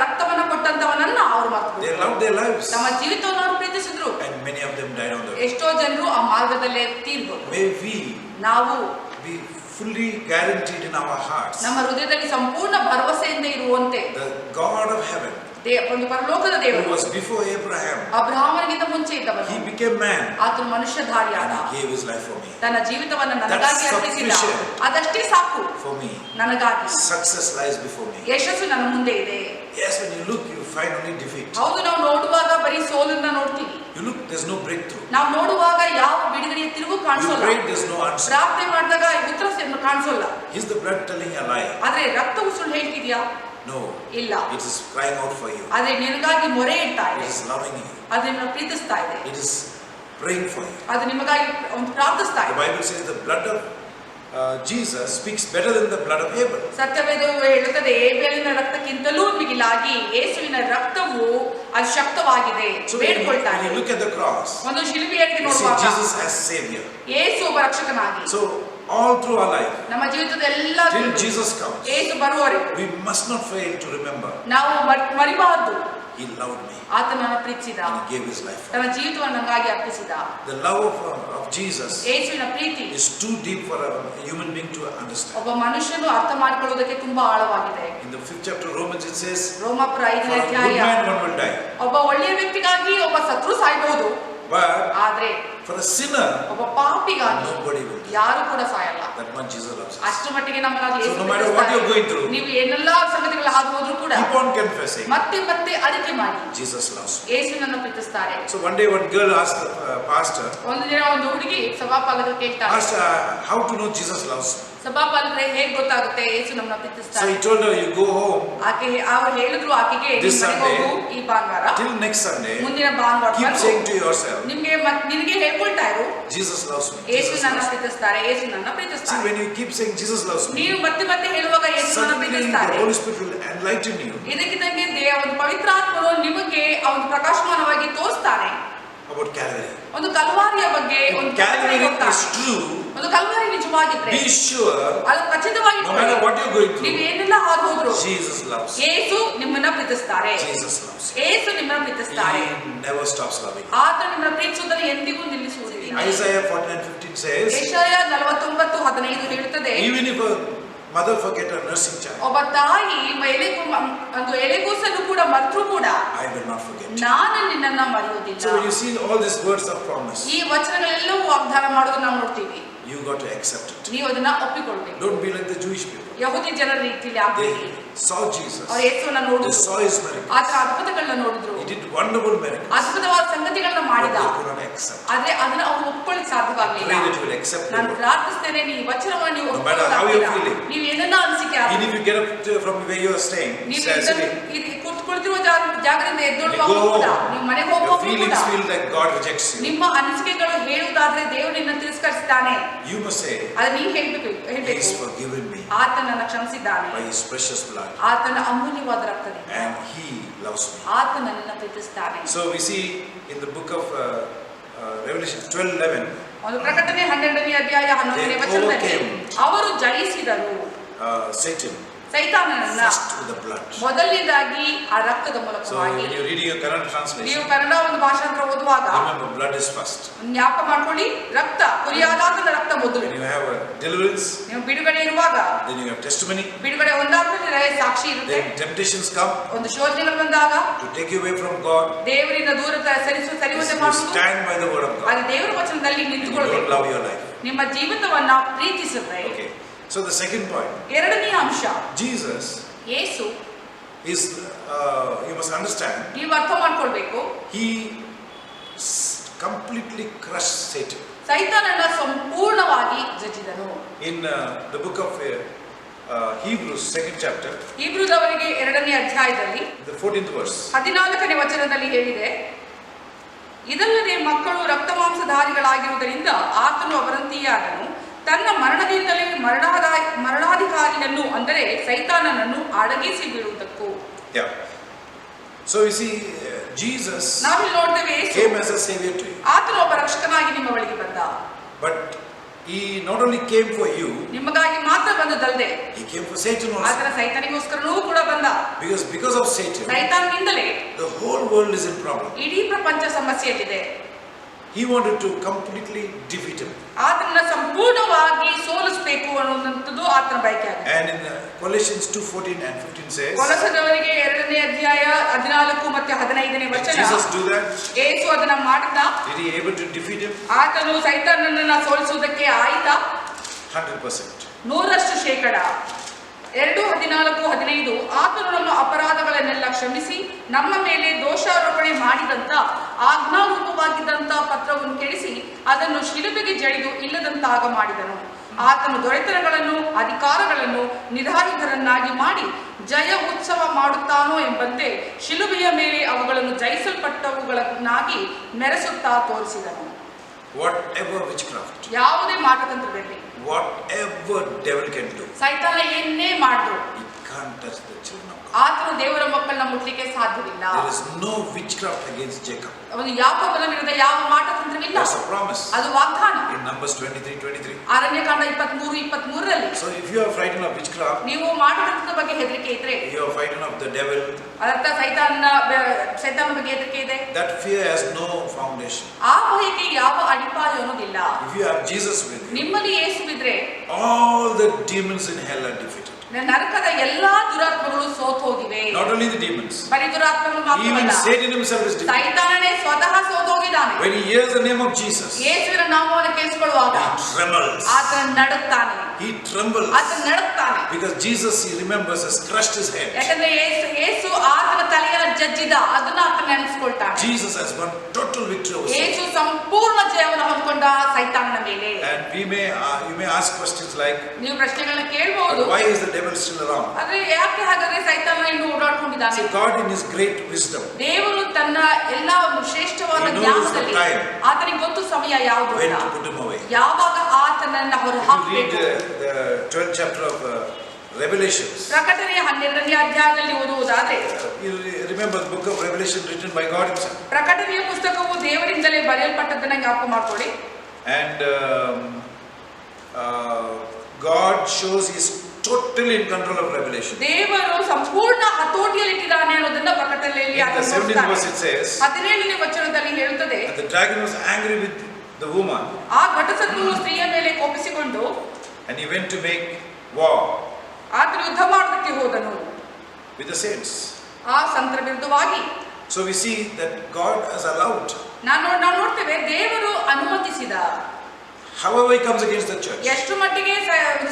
ರಕ್ತವನ್ನ ಕೊಟ್ಟಂತವನನ್ನ ಅವರು ಮರೆತು They loved their lives. ತಮ್ಮ ಜೀವಿತವನ್ನು ಅವರು ಪ್ರೀತಿಸಿದ್ರು. And many of them died on the way. ಎಷ್ಟೋ ಜನರು ಆ ಮಾರ್ಗದಲ್ಲೇ ತೀರ್ಬೋದು. May we ನಾವು be fully guaranteed in our hearts. ನಮ್ಮ ಹೃದಯದಲ್ಲಿ ಸಂಪೂರ್ಣ ಭರವಸೆಯಿಂದ ಇರುವಂತೆ The God of heaven, ಒಂದು ಪರಲೋಕದ who ದೇವರು was before Abraham, ಅಬ್ರಹಾಮನಿಗಿಂತ ಮುಂಚೆ ಇದ್ದವನು, He became man ಆತನು ಮನುಷ್ಯಧಾರಿಯಾದ, and He gave His life for me. ತನ್ನ ಜೀವಿತವನ್ನು ನನಗಾಗಿ That's ಅರ್ಪಿಸಿದ. sufficient. ಅದಷ್ಟೇ ಸಾಕು For me, ನನಗಾಗಿ. success lies before me. ಯಶಸ್ಸು ನನ್ನ ಮುಂದೆ ಇದೆ. Yes, when you look, you find only defeat. ಹೌದು, ನಾವು ನೋಡುವಾಗ ಬರೀ ಸೋಲನ್ನ ನೋಡ್ತೀವಿ. You look, there's no breakthrough. ನಾವು ನೋಡುವಾಗ ಯಾವ ಬಿಡುಗಡೆಯ ತಿರುವು You ಕಾಣಿಸೋಲ್ಲ. pray, there's no answer. ಪ್ರಾರ್ಥನೆ ಮಾಡಿದಾಗ ಉತ್ತರ ಕಾಣಿಸೋಲ್ಲ. Is the blood telling a lie? ಆದ್ರೆ ರಕ್ತವು ಸುಳ್ಳು ಹೇಳ್ತಿದ್ಯಾ? No. ಇಲ್ಲ. It is crying out for you. ಆದ್ರೆ ನಿನಗಾಗಿ ಮೊರೆ ಇಡ್ತಾ It ಇದೆ. is loving you. ಅದು ನಿಮ್ಮನ್ನು ಪ್ರೀತಿಸ್ತಾ ಇದೆ. It is praying for you. ಅದು ನಿಮಗಾಗಿ ಒಂದು ಪ್ರಾರ್ಥಿಸ್ತಾ The ಇದೆ. Bible says the blood of Jesus speaks better than the blood of Abel. ಸತ್ಯವೇದವು ಹೇಳುತ್ತದೆ ಏಬೇಲಿನ ರಕ್ತಕ್ಕಿಂತಲೂ ಮಿಗಿಲಾಗಿ ಯೇಸುವಿನ ರಕ್ತವು ಅದು ಶಕ್ತವಾಗಿದೆ. So when ಬೇಡ್ಕೊಳ್ತಾನೆ. you look at the cross, ಒಂದು ಶಿಲುಬೆಯಲ್ಲಿ you see ನೋಡುವಾಗ Jesus as Savior. ಯೇಸು ಒಬ್ಬ ರಕ್ಷಕನಾಗಿ. So all through our life, ನಮ್ಮ ಜೀವಿತದ ಎಲ್ಲ till Jesus comes, ಯೇಸು ಬರುವವರೆಗೂ we must not fail to remember ನಾವು ಮರಿಬಾರದು. He loved me ಆತನನ್ನು ಪ್ರೀತಿಸಿದ, and He gave His life for ತನ್ನ me. ಜೀವಿತವನ್ನು ನನಗಾಗಿ ಅರ್ಪಿಸಿದ. The love of Jesus ಯೇಸುವಿನ ಪ್ರೀತಿ is too deep for a human being to understand. ಒಬ್ಬ ಮನುಷ್ಯನು ಅರ್ಥ ಮಾಡಿಕೊಳ್ಳುವುದಕ್ಕೆ ತುಂಬಾ ಆಳವಾಗಿದೆ. In the 5th chapter of Romans it says, ರೋಮಾಪುರ for 5ನೇ a good ಅಧ್ಯಾಯ, man one will die, ಒಬ್ಬ ಒಳ್ಳೆಯ ವ್ಯಕ್ತಿಗಾಗಿ ಒಬ್ಬ ಶತ್ರು ಸಾಯ್ಬಹುದು, but ಆದ್ರೆ For a sinner, ಒಬ್ಬ ಪಾಪಿಗಾಗಿ nobody will. ಯಾರು ಕೂಡ ಸಾಯಲ್ಲ. That much Jesus loves us. ಅಷ್ಟು ಮಟ್ಟಿಗೆ ನಮ್ಮನ್ನು So no matter what you are going through, ನೀವು ಏನೆಲ್ಲಾ ಸಂಗತಿಗಳು ಹಾದು ಹೋದ್ರು ಕೂಡ keep on confessing. ಮತ್ತೆ ಮತ್ತೆ ಅರಿಕೆ ಮಾಡಿ, Jesus loves me. ಯೇಸುವನ್ನು ಪ್ರೀತಿಸುತ್ತಾರೆ. So one day one girl asked the pastor, ಒಂದು ದಿನ ಒಂದು ಹುಡುಗಿ ಸಭಾಪಾಲಕರು ಕೇಳ್ತಾಳೆ, Pastor, how to know Jesus loves me? ಸಭಾಪಾಲಕರೇ ಹೇಗೆ ಗೊತ್ತಾಗುತ್ತೆ ಯೇಸು ನಮ್ಮನ್ನು So ಪ್ರೀತಿಸುತ್ತಾರೆ? he told her, you go home ಅವರು ಹೇಳಿದ್ರು ಆಕೆಗೆ, This Sunday, ಈ ಭಾನುವಾರ till next Sunday, ಮುಂದಿನ ಭಾನುವಾರ keep saying to yourself, ನಿನಗೆ ಹೇಳ್ಕೊಳ್ತಾ ಇರು, Jesus loves me. ಯೇಸು Jesus ನನ್ನ loves me. ಪ್ರೀತಿಸ್ತಾರೆ, ಯೇಸು ನನ್ನ See, ಪ್ರೀತಿಸ್ತಾರೆ. when you keep saying Jesus loves me, ನೀವು ಮತ್ತೆ ಮತ್ತೆ ಹೇಳುವಾಗ ಯೇಸು ನನ್ನ suddenly the ಪ್ರೀತಿಸ್ತಾರೆ, Holy Spirit will enlighten you ಇದಕ್ಕಿದ್ದಂಗೆ ಒಂದು ಪವಿತ್ರಾತ್ಮನು ನಿಮಗೆ ಅವನು ಪ್ರಕಾಶಮಾನವಾಗಿ ತೋರಿಸ್ತಾನೆ about Calvary. ಒಂದು ಕಲ್ವಾರಿಯ ಬಗ್ಗೆ, ಒಂದು Calvary is true. ಒಂದು ಕಲ್ವಾರಿ ನಿಜವಾಗಿದ್ರೆ Be sure, ಅದು ಖಚಿತವಾಗಿ no matter what you're going ನೀವು through, ಏನೆಲ್ಲ ಹಾದು ಹೋದ್ರು Jesus loves you. ಯೇಸು ನಿಮ್ಮನ್ನ ಪ್ರೀತಿಸ್ತಾರೆ, Jesus loves you. ಯೇಸು ನಿಮ್ಮನ್ನ ಪ್ರೀತಿಸ್ತಾರೆ. He never stops loving you. ಆತ ನಿಮ್ಮನ್ನ ಪ್ರೀತಿಸುವುದನ್ನು ಎಂದಿಗೂ ನಿಲ್ಲಿಸುವುದಿಲ್ಲ. Isaiah 49:15 says, ಯೆಶಾಯ 49:15 ಹೇಳುತ್ತದೆ, even if a mother forget her nursing child, ಒಬ್ಬ ತಾಯಿ ಒಂದು ಎಲೆಗೂಸನ್ನು ಕೂಡ ಮರೆತರೂ ಕೂಡ I will not forget you. ನಾನು ನಿನ್ನನ್ನ ಮರೆಯುವುದಿಲ್ಲ. So when you see all these words of promise, ಈ ವಚನಗಳೆಲ್ಲವೂ ವಾಗ್ದಾನ ಮಾಡೋದು ನಾವು ನೋಡ್ತೀವಿ. you got to accept it. ನೀವು ಅದನ್ನ ಒಪ್ಪಿಕೊಳ್ಬೇಕು. Don't be like the Jewish people. ಯಹೂದಿ ಜನರ ರೀತಿಯಲ್ಲಿ ಆಗಬೇಡಿ. They saw Jesus. ಅವರು ಯೇಸುವನ್ನು They ನೋಡಿದ್ರು, saw his miracles. ಆತರ ಅದ್ಭುತಗಳನ್ನ ನೋಡಿದ್ರು, He did wonderful miracles. ಅದ್ಭುತವಾದ ಸಂಗತಿಗಳನ್ನ But ಮಾಡಿದ. they could not accept. ಆದ್ರೆ ಅದನ್ನ ಅವರು ಒಪ್ಕೊಳ್ಳಿಕ್ಕೆ ಸಾಧ್ಯವಾಗಲಿಲ್ಲ. Pray that you will accept the ನಾನು word. ಪ್ರಾರ್ಥಿಸ್ತೇನೆ, ನೀವು ವಚನವನ್ನು ನೀವು No matter how you're feeling. ನೀವು ಏನನ್ನ ಅನಿಸಿಕೆ Even if you get up from where you are staying, ನೀವು sitting, ಕುಳಿತಿರುವ ಜಾಗದಿಂದ ಎದ್ದೊಳ್ಳುವಾಗ You go ಕೂಡ, home. ನೀವು ಮನೆಗೆ your ಹೋಗುವಾಗ feelings ಕೂಡ feel like God rejects you. ನಿಮ್ಮ ಅನಿಸಿಕೆಗಳು ಹೇಳುವುದಾದ್ರೆ ದೇವರು ನಿನ್ನ ತಿರಸ್ಕರಿಸಿದ್ದಾನೆ. You must say, ಅದು ನೀವು ಹೇಳ್ಬೇಕು. He has forgiven me ಆತ ನನ್ನ ಕ್ಷಮಿಸಿದ್ದಾನೆ by His precious blood, ಆತನ ಅಮೂಲ್ಯವಾದ ರಕ್ತದಿಂದ, and He loves me. ಆತ ನನ್ನನ್ನು ಪ್ರೀತಿಸುತ್ತಾನೆ. So we see in the book of Revelation 12:11, ಒಂದು ಪ್ರಕಟಣೆ 12ನೇ ಅಧ್ಯಾಯ 11ನೇ ವಚನದಲ್ಲಿ ಅವರು ಜಯಿಸಿದರು Satan ಸೈತಾನನನ್ನ first with the blood. ಮೊದಲನೇದಾಗಿ ಆ ರಕ್ತದ So ಮೂಲಕವಾಗಿ. when you're reading a Kannada ನೀವು translation, ಕನ್ನಡ ಒಂದು ಭಾಷಾಂತರ ಓದುವಾಗ remember blood is first. ಜ್ಞಾಪಕ ಮಾಡ್ಕೊಳ್ಳಿ, ರಕ್ತ ಕುರಿಯಾದಾಗ ರಕ್ತ ಮೊದಲು. When you have a deliverance, ನೀವು ಬಿಡುಗಡೆ ಇರುವಾಗ, then you have testimony, ಬಿಡುಗಡೆ ಒಂದಾದ್ಮೇಲೆ ಸಾಕ್ಷಿ ಇರುತ್ತೆ. then temptations come ಒಂದು ಶೋಧನೆಗಳು ಬಂದಾಗ to take you away from God. ದೇವರಿಂದ ದೂರ ಸರಿಯುವಂತೆ You ಮಾಡುವುದು, stand by the word of God. ಅದು ದೇವರ ವಚನದಲ್ಲಿ And you don't ನಿಂತುಕೊಳ್ಬೇಕು. love your life. ನಿಮ್ಮ ಜೀವಿತವನ್ನ ಪ್ರೀತಿಸಿದ್ರೆ. Okay. So the second point, ಎರಡನೇ ಅಂಶ, Jesus Yesu is, you must understand, ನೀವು ಅರ್ಥ ಮಾಡ್ಕೊಳ್ಬೇಕು, He completely crushed Satan. ಸೈತಾನನ ಸಂಪೂರ್ಣವಾಗಿ ಜಜ್ಜಿದನು. In the book of Hebrews 2nd chapter, ಇಬ್ರಿದವರಿಗೆ 2ನೇ ಅಧ್ಯಾಯದಲ್ಲಿ the 14th verse, 14ನೇ ವಚನದಲ್ಲಿ ಹೇಳಿದೆ, ಇದಲ್ಲದೆ ಮಕ್ಕಳು ರಕ್ತಮಾಂಸಧಾರಿಗಳಾಗಿರುವುದರಿಂದ ಆತನು ಅವರಂತೆಯೇ ಆದನು, ತನ್ನ ಮರಣದಿಂದಲೇ ಮರಣಾಧಿಕಾರಿಯನ್ನು ಅಂದರೆ ಸೈತಾನನನ್ನು ಅಡಗಿಸಿ ಬಿಡುವುದಕ್ಕೂ. yeah. So you see, Jesus ನಾವಿಲ್ಲಿ ನೋಡ್ತೇವೆ, came as a savior to you, ಆತನು ಒಬ್ಬ ರಕ್ಷಕನಾಗಿ ನಿಮ್ಮ ಬಳಿಗೆ ಬಂದ. but He not only came for you, ನಿಮಗಾಗಿ ಮಾತ್ರ ಬಂದದಲ್ಲದೆ He came for Satan also. ಆತನ ಸೈತಾನಿಗೋಸ್ಕರನೂ ಕೂಡ ಬಂದ. Because of Satan, ಸೈತಾನನಿಂದಲೇ the whole world is in problem. ಇಡೀ ಪ್ರಪಂಚ ಸಮಸ್ಯೆಯಲ್ಲಿದೆ. He wanted to completely defeat him. ಆತನ ಸಂಪೂರ್ಣವಾಗಿ ಸೋಲಿಸಬೇಕು ಅನ್ನುವಂಥದ್ದು ಆತನ ಬಯಕೆ ಆಗಿದೆ. And in Colossians 2:14 and 15 says, ಕೊಲೊಸ್ಸದವರಿಗೆ 2ನೇ ಅಧ್ಯಾಯ 14 ಮತ್ತು 15ನೇ did ವಚನ, Jesus do that? ಯೇಸು ಅದನ್ನ ಮಾಡಿದ. Did He able to defeat him? ಆತನು ಸೈತಾನನನ್ನ ಸೋಲಿಸುವುದಕ್ಕೆ ಆಯ್ತಾ? 100%. 100%. 2:14-15 ಆತನು ನಮ್ಮ ಅಪರಾಧಗಳನ್ನೆಲ್ಲ ಕ್ಷಮಿಸಿ ನಮ್ಮ ಮೇಲೆ ದೋಷಾರೋಪಣೆ ಮಾಡಿದಂತ ಆಜ್ಞಾರೂಪವಾಗಿದ್ದಂತ ಪತ್ರವನ್ನು ಕೆಡಿಸಿ ಅದನ್ನು ಶಿಲುಬೆಗೆ ಜಡಿದು ಇಲ್ಲದಂತಾಗ ಮಾಡಿದನು. ಆತನು ದೊರೆತನಗಳನ್ನು ಅಧಿಕಾರಗಳನ್ನು ನಿರಾಯುಧರನ್ನಾಗಿ ಮಾಡಿ ಜಯ ಉತ್ಸವ ಮಾಡುತ್ತಾನೋ ಎಂಬಂತೆ ಶಿಲುಬೆಯ ಮೇಲೆ ಅವುಗಳನ್ನು ಜಯಿಸಲ್ಪಟ್ಟವುಗಳನ್ನಾಗಿ ಮೆರೆಸುತ್ತಾ ತೋರಿಸಿದನು. Whatever witchcraft, ಯಾವುದೇ ಮಾಟತಂತ್ರದಲ್ಲಿ, whatever devil can do, ಸೈತಾನ ಏನೇ ಮಾಡಿದ್ರು he can't touch the children of God. ಆತನು ದೇವರ ಮಕ್ಕಳನ್ನ ಮುಟ್ಲಿಕ್ಕೆ ಸಾಧ್ಯವಿಲ್ಲ. There is no witchcraft against Jacob. ಅವನು ಯಾಕೋಬನ ವಿರುದ್ಧ ಯಾವ ಮಾಟತಂತ್ರವಿಲ್ಲ. That's a promise. ಅದು ವಾಗ್ದಾನ. In Numbers 23:23. Aranya Kanda 23:23ರಲ್ಲಿ. So if you are frightened of witchcraft, ನೀವು ಮಾಟತಂತ್ರದ ಬಗ್ಗೆ ಹೆದರಿಕೆ ಇದ್ರೆ, you are frightened of the devil, ಅದರ್ಥ ಸೈತಾನನ ಬಗ್ಗೆ ಹೆದರಿಕೆ ಇದೆ, that fear has no foundation. ಆ ಭಯಕ್ಕೆ ಯಾವ ಅಡಿಪಾಯ ಅನ್ನೋದಿಲ್ಲ. If you have Jesus with you, ನಿಮ್ಮಲ್ಲಿ ಯೇಸುವಿದ್ರೆ all the demons in hell are defeated. ನರಕದ ಎಲ್ಲಾ ದುರಾತ್ಮಗಳು ಸೋತು ಹೋಗಿವೆ. Not only the demons, ಬರೀ ದುರಾತ್ಮಗಳು even ಮಾತ್ರವಲ್ಲ, Satan himself is defeated. ಸೈತಾನನೇ ಸ್ವತಃ ಸೋತು ಹೋಗಿದ್ದಾನೆ. ಕೇಳಿಸ್ಕೊಳ್ತಾನೆ. When he hears the name of Jesus, ಯೇಸುವಿನ ನಾಮವನ್ನು ಕೇಳಿಸಿಕೊಳ್ಳುವಾಗ he trembles. ಆತನ ನಡುತ್ತಾನೆ. He trembles ಆತನ ನಡುತ್ತಾನೆ. because Jesus, he remembers, has crushed his head. ಯಾಕಂದ್ರೆ ಯೇಸು ಆತನ ತಲೆಯನ್ನು ಜಜ್ಜಿದ, ಅದನ್ನ ಆತನ ನೆನೆಸ್ಕೊಳ್ತಾನೆ. Jesus has won total victory over sin. ಯೇಸು ಸಂಪೂರ್ಣ ಜಯವನ್ನು ಹೊಂದಿಕೊಂಡ ಸೈತಾನನ ಮೇಲೆ. And you may ask questions like, ನೀವು ಪ್ರಶ್ನೆಗಳನ್ನ ಕೇಳಬಹುದು. why is the devil still around? ಆದ್ರೆ ಯಾಕೆ ಹಾಗಾದ್ರೆ ಸೈತಾನ ಇನ್ನು ಓಡಾಡ್ಕೊಂಡಿದ್ದಾನೆ? See, God in his great wisdom, ದೇವರು ತನ್ನ ಎಲ್ಲಾ ಶ್ರೇಷ್ಠವಾದ He knows the ಜ್ಞಾನದಲ್ಲಿ time ಆತನಿಗೆ ಗೊತ್ತು ಸಮಯ ಯಾವುದು when ಅಂತ. to put him away. ಯಾವಾಗ ಆತನನ್ನ ಹೊರ If you read ಹಾಕಬೇಕು. the 12th chapter of Revelations, ಪ್ರಕಟಣೆಯ 12ನೇ ಅಧ್ಯಾಯದಲ್ಲಿ ಓದುವುದಾದ್ರೆ, you remember the book of Revelation written by God himself. ಪ್ರಕಟಣೆಯ ಪುಸ್ತಕವು ದೇವರಿಂದಲೇ ಬರೆಯಲ್ಪಟ್ಟದ್ದನ್ನ ಜ್ಞಾಪಕ ಮಾಡ್ಕೊಳ್ಳಿ. And God shows he is totally in control of Revelation. ದೇವರು ಸಂಪೂರ್ಣ ಹತೋಟಿಯಲ್ಲಿಟ್ಟಿದ್ದಾನೆ ಅನ್ನೋದನ್ನ ಪ್ರಕಟಣೆಯಲ್ಲಿ In the 17th verse it says, 17ನೇ ವಚನದಲ್ಲಿ ಹೇಳುತ್ತದೆ, and the dragon was angry with the woman, ಆ ಘಟಸರ್ಪವು ಸ್ತ್ರೀಯ ಮೇಲೆ ಕೋಪಿಸಿಕೊಂಡು and he went to make war ಆತನು ಯುದ್ಧ ಮಾಡೋದಕ್ಕೆ ಹೋದನು with the saints. ಆ ಸಂತರ ವಿರುದ್ಧವಾಗಿ. So we see that God has allowed, ನಾವು ನೋಡ್ತೇವೆ ದೇವರು ಅನುಮತಿಸಿದ. however he comes against the church, ಎಷ್ಟು ಮಟ್ಟಿಗೆ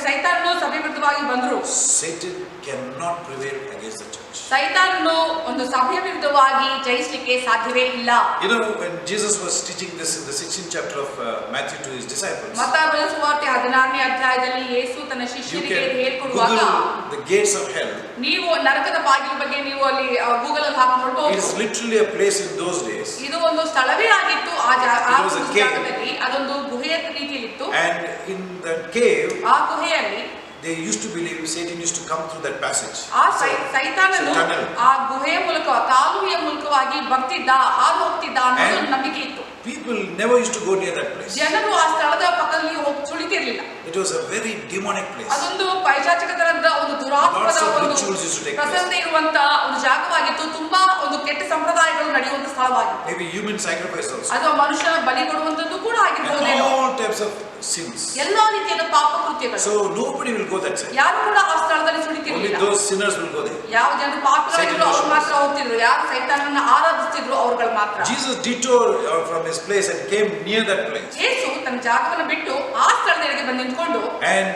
ಸೈತಾನನು ಸಭೆ ವಿರುದ್ಧವಾಗಿ ಬಂದ್ರು, Satan cannot prevail against the church. ಸೈತಾನನು ಒಂದು ಸಭೆಯ ವಿರುದ್ಧವಾಗಿ ಜಯಿಸಲಿಕ್ಕೆ ಸಾಧ್ಯವೇ ಇಲ್ಲ. You know, when Jesus was teaching this in the 16th chapter of Matthew to his disciples, ಮತ್ತಾಯನ ಸುವಾರ್ತೆ 16ನೇ ಅಧ್ಯಾಯದಲ್ಲಿ ಯೇಸು ತನ್ನ you ಶಿಷ್ಯರಿಗೆ can ಹೇಳಿಕೊಡುವಾಗ, Google the gates of hell. ನೀವು ನರಕದ ಬಾಗಿಲ ಬಗ್ಗೆ ನೀವು ಅಲ್ಲಿ ಗೂಗಲ್ ಅಲ್ಲಿ ಹಾಕಿ It ನೋಡಬಹುದು. is literally a place in those days. ಇದು ಒಂದು ಸ್ಥಳವೇ ಆಗಿತ್ತು. ಆ It was a cave. ಜಾಗದಲ್ಲಿ ಅದೊಂದು ಗುಹೆಯ ರೀತಿಯಲ್ಲಿತ್ತು. And in that cave, ಆ ಗುಹೆಯಲ್ಲಿ they used to believe Satan used to come through that passage. ಆ ಸೈತಾನನು It's a tunnel. ಆ ಗುಹೆಯ ಮೂಲಕ ಕಾಲುವೆಯ ಮೂಲಕವಾಗಿ ಬರ್ತಿದ್ದ, ಹಾದು ಹೋಗ್ತಿದ್ದ ಅನ್ನೋದು ಒಂದು ನಂಬಿಕೆ ಇತ್ತು. People never used to go near that place. ಜನರು ಆ ಸ್ಥಳದ ಪಕ್ಕದಲ್ಲಿ ಹೋಗಿ ಸುಳಿತಿರ್ಲಿಲ್ಲ. It was a very demonic place. ಅದೊಂದು ಪೈಶಾಚಿಕತನದ ಒಂದು ದುರಾತ್ಮದ Lots of ಒಂದು rituals used to take place. ಪ್ರಸಂಗ ಇರುವಂತ ಒಂದು ಜಾಗವಾಗಿತ್ತು. ತುಂಬಾ ಒಂದು ಕೆಟ್ಟ ಸಂಪ್ರದಾಯಗಳು ನಡೆಯುವಂತ ಸ್ಥಳವಾಗಿತ್ತು. Maybe human sacrifice also. ಅದು ಮನುಷ್ಯನ ಬಲಿ ಕೊಡುವಂತದ್ದು ಕೂಡ And ಆಗಿರ್ಬೋದೇನೋ. all types of sins. ಎಲ್ಲಾ ರೀತಿಯಾದ ಪಾಪ ಕೃತ್ಯಗಳು. So nobody will go that side. ಯಾರು ಕೂಡ ಆ ಸ್ಥಳದಲ್ಲಿ Only ಸುಳಿತಿರ್ಲಿಲ್ಲ. those sinners will go there. ಯಾವ ಜನರು ಪಾಪಿಗಳಾಗಿದ್ರು ಅವ್ರು ಮಾತ್ರ ಹೋಗ್ತಿದ್ರು. ಯಾರು ಸೈತಾನನ್ನ ಆರಾಧಿಸ್ತಿದ್ರು ಅವ್ರುಗಳು ಮಾತ್ರ. Jesus detoured from his place and came near that place. ಯೇಸು ತನ್ನ ಜಾಗವನ್ನು ಬಿಟ್ಟು ಆ ಸ್ಥಳದೆಡೆಗೆ ಬಂದು ನಿಂತ್ಕೊಂಡು, And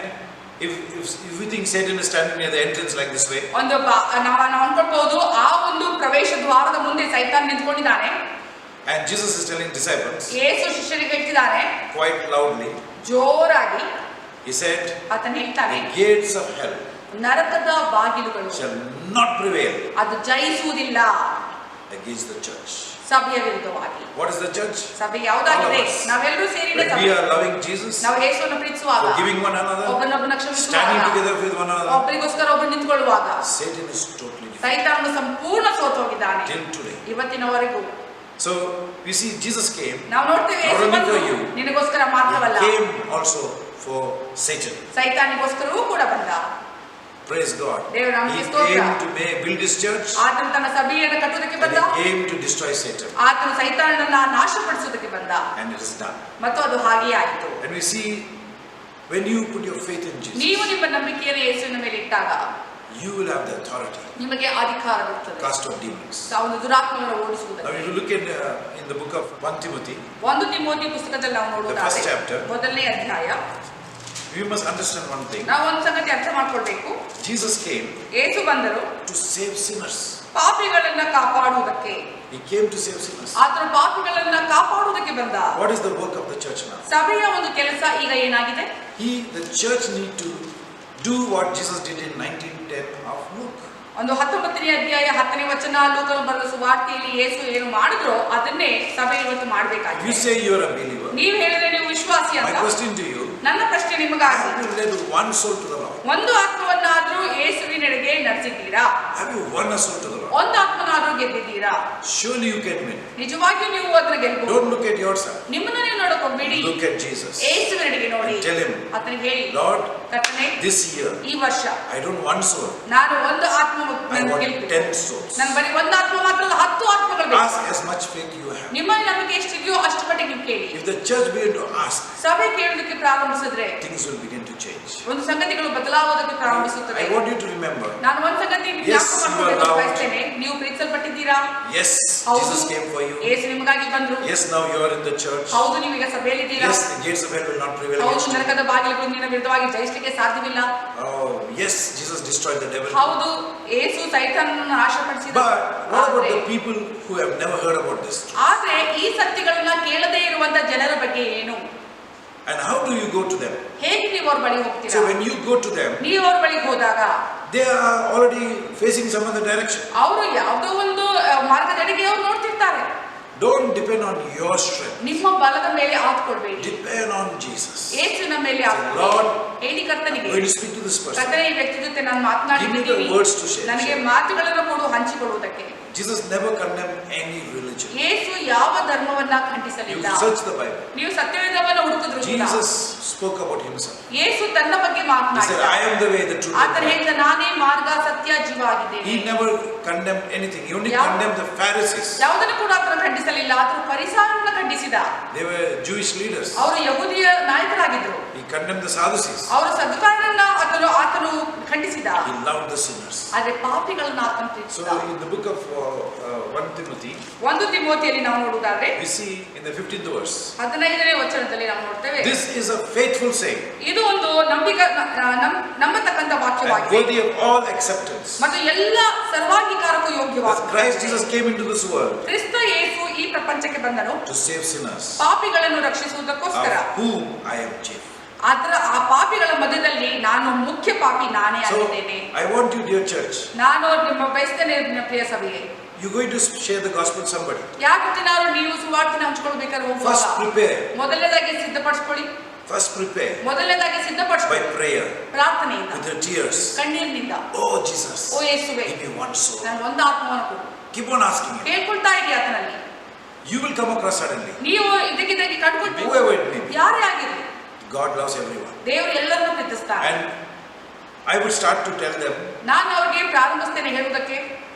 if we think Satan is standing near the entrance like this way, ಒಂದು ನಾವು ಅನ್ಕೊಳ್ಬಹುದು ಆ ಒಂದು ಪ್ರವೇಶ ದ್ವಾರದ ಮುಂದೆ ಸೈತಾನ್ ನಿಂತ್ಕೊಂಡಿದ್ದಾನೆ. and Jesus is telling disciples ಯೇಸು ಶಿಷ್ಯರಿಗೆ ಹೇಳ್ತಿದ್ದಾನೆ quite loudly, ಜೋರಾಗಿ. he said, ಆತನು ಹೇಳ್ತಾನೆ, the gates of hell ನರಕದ ಬಾಗಿಲುಗಳು shall not prevail ಅದು ಜಯಿಸುವುದಿಲ್ಲ against the church. ಸಭೆಯ ವಿರುದ್ಧವಾಗಿ. What is the church? ಸಭೆ ಯಾವುದಾಗಿದೆ? All of us. ನಾವೆಲ್ಲರೂ ಸೇರಿದ When ಸಭೆ. we are loving Jesus, ನಾವು ಯೇಸುವನ್ನು ಪ್ರೀತಿಸುವಾಗ, forgiving one another, ಒಬ್ಬನೊಬ್ಬನ standing ಕ್ಷಮಿಸುವಾಗ, together with one another, ಒಬ್ಬರಿಗೋಸ್ಕರ ಒಬ್ಬರು ನಿಂತ್ಕೊಳ್ಳುವಾಗ, Satan is totally defeated ಸೈತಾನನು ಸಂಪೂರ್ಣ ಸೋತೋಗಿದ್ದಾನೆ till today. ಇವತ್ತಿನವರೆಗೂ. So we see Jesus came, ನಾವು ನೋಡ್ತೇವೆ not ಯೇಸು only ಬಂದು for you, ನಿನಗೋಸ್ಕರ ಮಾತ್ರವಲ್ಲ, he came also for Satan. ಸೈತಾನಿಗೋಸ್ಕರವೂ ಕೂಡ ಬಂದ. Praise God. ದೇವರ ನಾಮಕ್ಕೆ He ಸ್ತೋತ್ರ. came to build his church, ಆತನು ತನ್ನ ಸಭೆಯನ್ನು ಕಟ್ಟುವುದಕ್ಕೆ and ಬಂದ. he came to destroy Satan. ಆತನು ಸೈತಾನನನ್ನ ನಾಶಪಡಿಸುವುದಕ್ಕೆ ಬಂದ. And it is done. ಮತ್ತು ಅದು ಹಾಗೆಯೇ ಆಯಿತು. And we see when you put your faith in Jesus, ನೀವು ನಿಮ್ಮ ನಂಬಿಕೆಯನ್ನು ಯೇಸುವಿನ ಮೇಲೆ ಇಟ್ಟಾಗ you will have the authority ನಿಮಗೆ ಅಧಿಕಾರವಿರುತ್ತದೆ to cast out demons. ಒಂದು ದುರಾತ್ಮಗಳನ್ನು Now ಓಡಿಸುವುದಕ್ಕೆ. if you look at in the book of 1 Timothy, 1 Timothy ಪುಸ್ತಕದಲ್ಲಿ ನಾವು The first ನೋಡುವುದಾದರೆ chapter. ಮೊದಲನೇ ಅಧ್ಯಾಯ, we must understand one thing. ನಾವು ಒಂದು ಸಂಗತಿ ಅರ್ಥ ಮಾಡ್ಕೊಳ್ಬೇಕು. Jesus came ಯೇಸು ಬಂದರು to save sinners. ಪಾಪಿಗಳನ್ನ ಕಾಪಾಡುವುದಕ್ಕೆ. He came to save sinners. ಆತನು ಪಾಪಿಗಳನ್ನ ಕಾಪಾಡುವುದಕ್ಕೆ ಬಂದ. What is the work of the church now? ಸಭೆಯ ಒಂದು ಕೆಲಸ ಈಗ ಏನಾಗಿದೆ? The church need to do what Jesus did in 19:10 of Luke. ಒಂದು 19ನೇ ಅಧ್ಯಾಯ 10ನೇ ವಚನ ಲೂಕನು ಬರೆದ ಸುವಾರ್ತೆಯಲ್ಲಿ ಯೇಸು ಏನು ಮಾಡಿದ್ರೋ ಅದನ್ನೇ ಸಭೆ ಇವತ್ತು You ಮಾಡಬೇಕಾಗಿದೆ. say you are a believer. ನೀವು ಹೇಳಿದ್ರೆ ನೀವು ವಿಶ್ವಾಸಿ My ಅಂತ. question to you, ನನ್ನ ಪ್ರಶ್ನೆ ನಿಮಗಾಗಿ, have you led one soul to the Lord? ಒಂದು ಆತ್ಮವನ್ನಾದ್ರೂ ಯೇಸುವಿನೆಡೆಗೆ ನಡೆಸಿದ್ದೀರಾ? Have you won a soul to the Lord? ಒಂದು ಆತ್ಮನಾದ್ರೂ ಗೆದ್ದಿದ್ದೀರಾ? Surely you can win. ನಿಜವಾಗಿಯೂ ನೀವು ಅದನ್ನ ಗೆಲ್ಲಬಹುದು. Don't look at yourself. ನಿಮ್ಮನ್ನ ನೀವು ನೋಡಕ್ ಹೋಗ್ಬೇಡಿ. Look at Jesus. ಯೇಸುವಿನೆಡೆಗೆ ನೋಡಿ. And tell him, ಆತನಿಗೆ ಹೇಳಿ, Lord, ಕರ್ತನೇ, this year ಈ ವರ್ಷ I don't want one soul. ನಾನು ಒಂದು ಆತ್ಮ I want 10 souls. ನಾನು ಬರೀ ಒಂದು ಆತ್ಮ ಮಾತ್ರ ಅಲ್ಲ, 10 ಆತ್ಮಗಳು ಬೇಕು. Ask as much faith you have. ನಿಮ್ಮ ನಂಬಿಕೆ ಎಷ್ಟಿದೆ ಎಷ್ಟಿದೆಯೋ ಅಷ್ಟು ಮಟ್ಟಿಗೆ ನೀವು ಕೇಳಿ. If the church begin to ask, ಸಭೆ ಕೇಳೋದಕ್ಕೆ ಪ್ರಾರಂಭಿಸಿದ್ರೆ things will begin to change. ಒಂದು ಸಂಗತಿಗಳು ಬದಲಾಗೋದಕ್ಕೆ ಪ್ರಾರಂಭಿಸುತ್ತವೆ. I want you to remember. ನಾನು ಒಂದು ಸಂಗತಿ ಜ್ಞಾಪಕ ಮಾಡಬೇಕು ಬಯಸ್ತೇನೆ. ನೀವು ಪ್ರೀತಿಸಲ್ಪಟ್ಟಿದ್ದೀರಾ. Yes, Jesus came for you. ಯೇಸು ನಿಮಗಾಗಿ ಬಂದರು. Yes, now you are in the church. ಹೌದು, ನೀವು ಈಗ ಸಭೆಯಲ್ಲಿದ್ದೀರಾ. Yes, the gates of hell will not prevail ಹೌದು, against you. ನರಕದ ಬಾಗಿಲುಗಳು ನಿನ್ನ ವಿರುದ್ಧವಾಗಿ ಜಯಿಸಲಿಕ್ಕೆ ಸಾಧ್ಯವಿಲ್ಲ. Oh, yes, Jesus destroyed the devil. ಹೌದು, ಯೇಸು ಸೈತಾನನನ್ನು ನಾಶಪಡಿಸಿದ. But what about the people who have never heard about this? ಆದ್ರೆ ಈ ಸತ್ಯಗಳನ್ನ ಕೇಳದೇ ಇರುವಂತ ಜನರ ಬಗ್ಗೆ ಏನು? And how do you go to them? ಹೇಗೆ ನೀವು ಅವ್ರ ಬಳಿ ಹೋಗ್ತೀರಾ? So when you go to them, ನೀವು ಅವ್ರ ಬಳಿಗೆ ಹೋದಾಗ they are already facing some other direction. ಅವರು ಯಾವುದೋ ಒಂದು ಮಾರ್ಗದೆಡೆಗೆ ಅವ್ರು ನೋಡ್ತಿರ್ತಾರೆ. Don't depend on your strength. ನಿಮ್ಮ ಬಲದ ಮೇಲೆ ಆತ್ಕೊಳ್ಬೇಡಿ. Depend on Jesus. ಯೇಸುವಿನ ಮೇಲೆ ಆತ್ಕೊಳ್ಳಿ. Lord, ಹೇಳಿ ಕರ್ತನಿಗೆ, I'm going to speak to this person. ಕರ್ತನೇ, ಈ ವ್ಯಕ್ತಿ ಜೊತೆ ನಾನು ಮಾತನಾಡಿದ್ದೀನಿ. Give me the words to share. ನನಗೆ ಮಾತುಗಳನ್ನು ಕೊಡು ಹಂಚಿಕೊಳ್ಳುವುದಕ್ಕೆ. Jesus never condemned any religion. ಯೇಸು ಯಾವ ಧರ್ಮವನ್ನ ಖಂಡಿಸಲಿಲ್ಲ. You search the Bible. ನೀವು ಸತ್ಯವೇದವನ್ನು ಹುಡುಕಿದ್ರು ಕೂಡ Jesus spoke about himself. ಯೇಸು ತನ್ನ ಬಗ್ಗೆ He ಮಾತನಾಡಿದ. said, I am the way, the truth, and ಆತನು the life. ಹೇಳಿದ, ನಾನೇ ಮಾರ್ಗ ಸತ್ಯ ಜೀವ ಆಗಿದ್ದೇನೆ. He never condemned anything. He only condemned the Pharisees. ಯಾವುದನ್ನು ಕೂಡ ಆತನು ಖಂಡಿಸಲಿಲ್ಲ. ಆತನು ಫರಿಸಾಯರನ್ನು ಖಂಡಿಸಿದ. They were Jewish leaders. ಅವರು ಯಹೂದಿಯ ನಾಯಕರಾಗಿದ್ದರು. He condemned the Sadducees. ಅವರು ಸದ್ದುಕಾಯರನ್ನ ಆತನು ಖಂಡಿಸಿದ. He loved the sinners. ಆದರೆ ಪಾಪಿಗಳನ್ನು ಆತನು So ಪ್ರೀತಿಸಿದ. in the book of 1 Timothy, 1 ತಿಮೋಥಿಯಲ್ಲಿ ನಾವು ನೋಡುವುದಾದ್ರೆ we see in the 15th verse, 15ನೇ ವಚನದಲ್ಲಿ ನಾವು ನೋಡ್ತೇವೆ, this is a faithful saying ಇದು ಒಂದು ನಂಬತಕ್ಕಂತ and ವಾಕ್ಯವಾಗಿದೆ worthy of all acceptance. ಮತ್ತು ಎಲ್ಲ ಸರ್ವಾಂಗೀಕಾರಕ್ಕೂ As ಯೋಗ್ಯವಾಗಿದೆ. Christ Jesus came into this world ಕ್ರಿಸ್ತ ಯೇಸು ಈ ಪ್ರಪಂಚಕ್ಕೆ ಬಂದನು to save sinners, ಪಾಪಿಗಳನ್ನು ರಕ್ಷಿಸುವುದಕ್ಕೋಸ್ಕರ. of whom I am chief. ಆ ಪಾಪಿಗಳ ಮಧ್ಯದಲ್ಲಿ ನಾನು ಮುಖ್ಯ ಪಾಪಿ ನಾನೇ So ಆಗಿದ್ದೇನೆ. I want you, dear church, ನಾನು ನಿಮ್ಮ ಬಯಸ್ತೇನೆ ಪ್ರಿಯ ಸಭೆಯೇ, you're going to share the gospel with somebody. ಯಾವತ್ತಿನಾರು ನೀವು ಸುವಾರ್ತೆನ ಹಂಚಿಕೊಳ್ಬೇಕಾದ್ರೆ ಹೋಗುವಾಗ First prepare. ಮೊದಲನೇದಾಗಿ ಸಿದ್ಧಪಡಿಸ್ಕೊಳ್ಳಿ. First prepare ಮೊದಲನೇದಾಗಿ by ಸಿದ್ಧಪಡಿಸ್ಕೊಳ್ಳಿ prayer, ಪ್ರಾರ್ಥನೆಯಿಂದ, with your tears. ಕಣ್ಣೀರಿನಿಂದ. Oh Jesus, ಓ ಯೇಸುವೆ, give me one soul. ನಾನು ಒಂದು ಆತ್ಮವನ್ನು ಕೊಡು. Keep on asking him. ಕೇಳ್ಕೊಳ್ತಾ ಇರಿ ಆತನಲ್ಲಿ. You will come across suddenly. ನೀವು ಇದಕ್ಕಿದ್ದಾಗಿ ಕಂಡುಕೊಳ್ಬೇಕು. Whoever it may be. ಯಾರೇ ಆಗಿರಲಿ, God loves everyone. ದೇವರು ಎಲ್ಲರನ್ನೂ ಪ್ರೀತಿಸ್ತಾರೆ. And I would start to tell them, ನಾನು ಅವ್ರಿಗೆ ಪ್ರಾರಂಭಿಸ್ತೇನೆ ಹೇಳುವುದಕ್ಕೆ,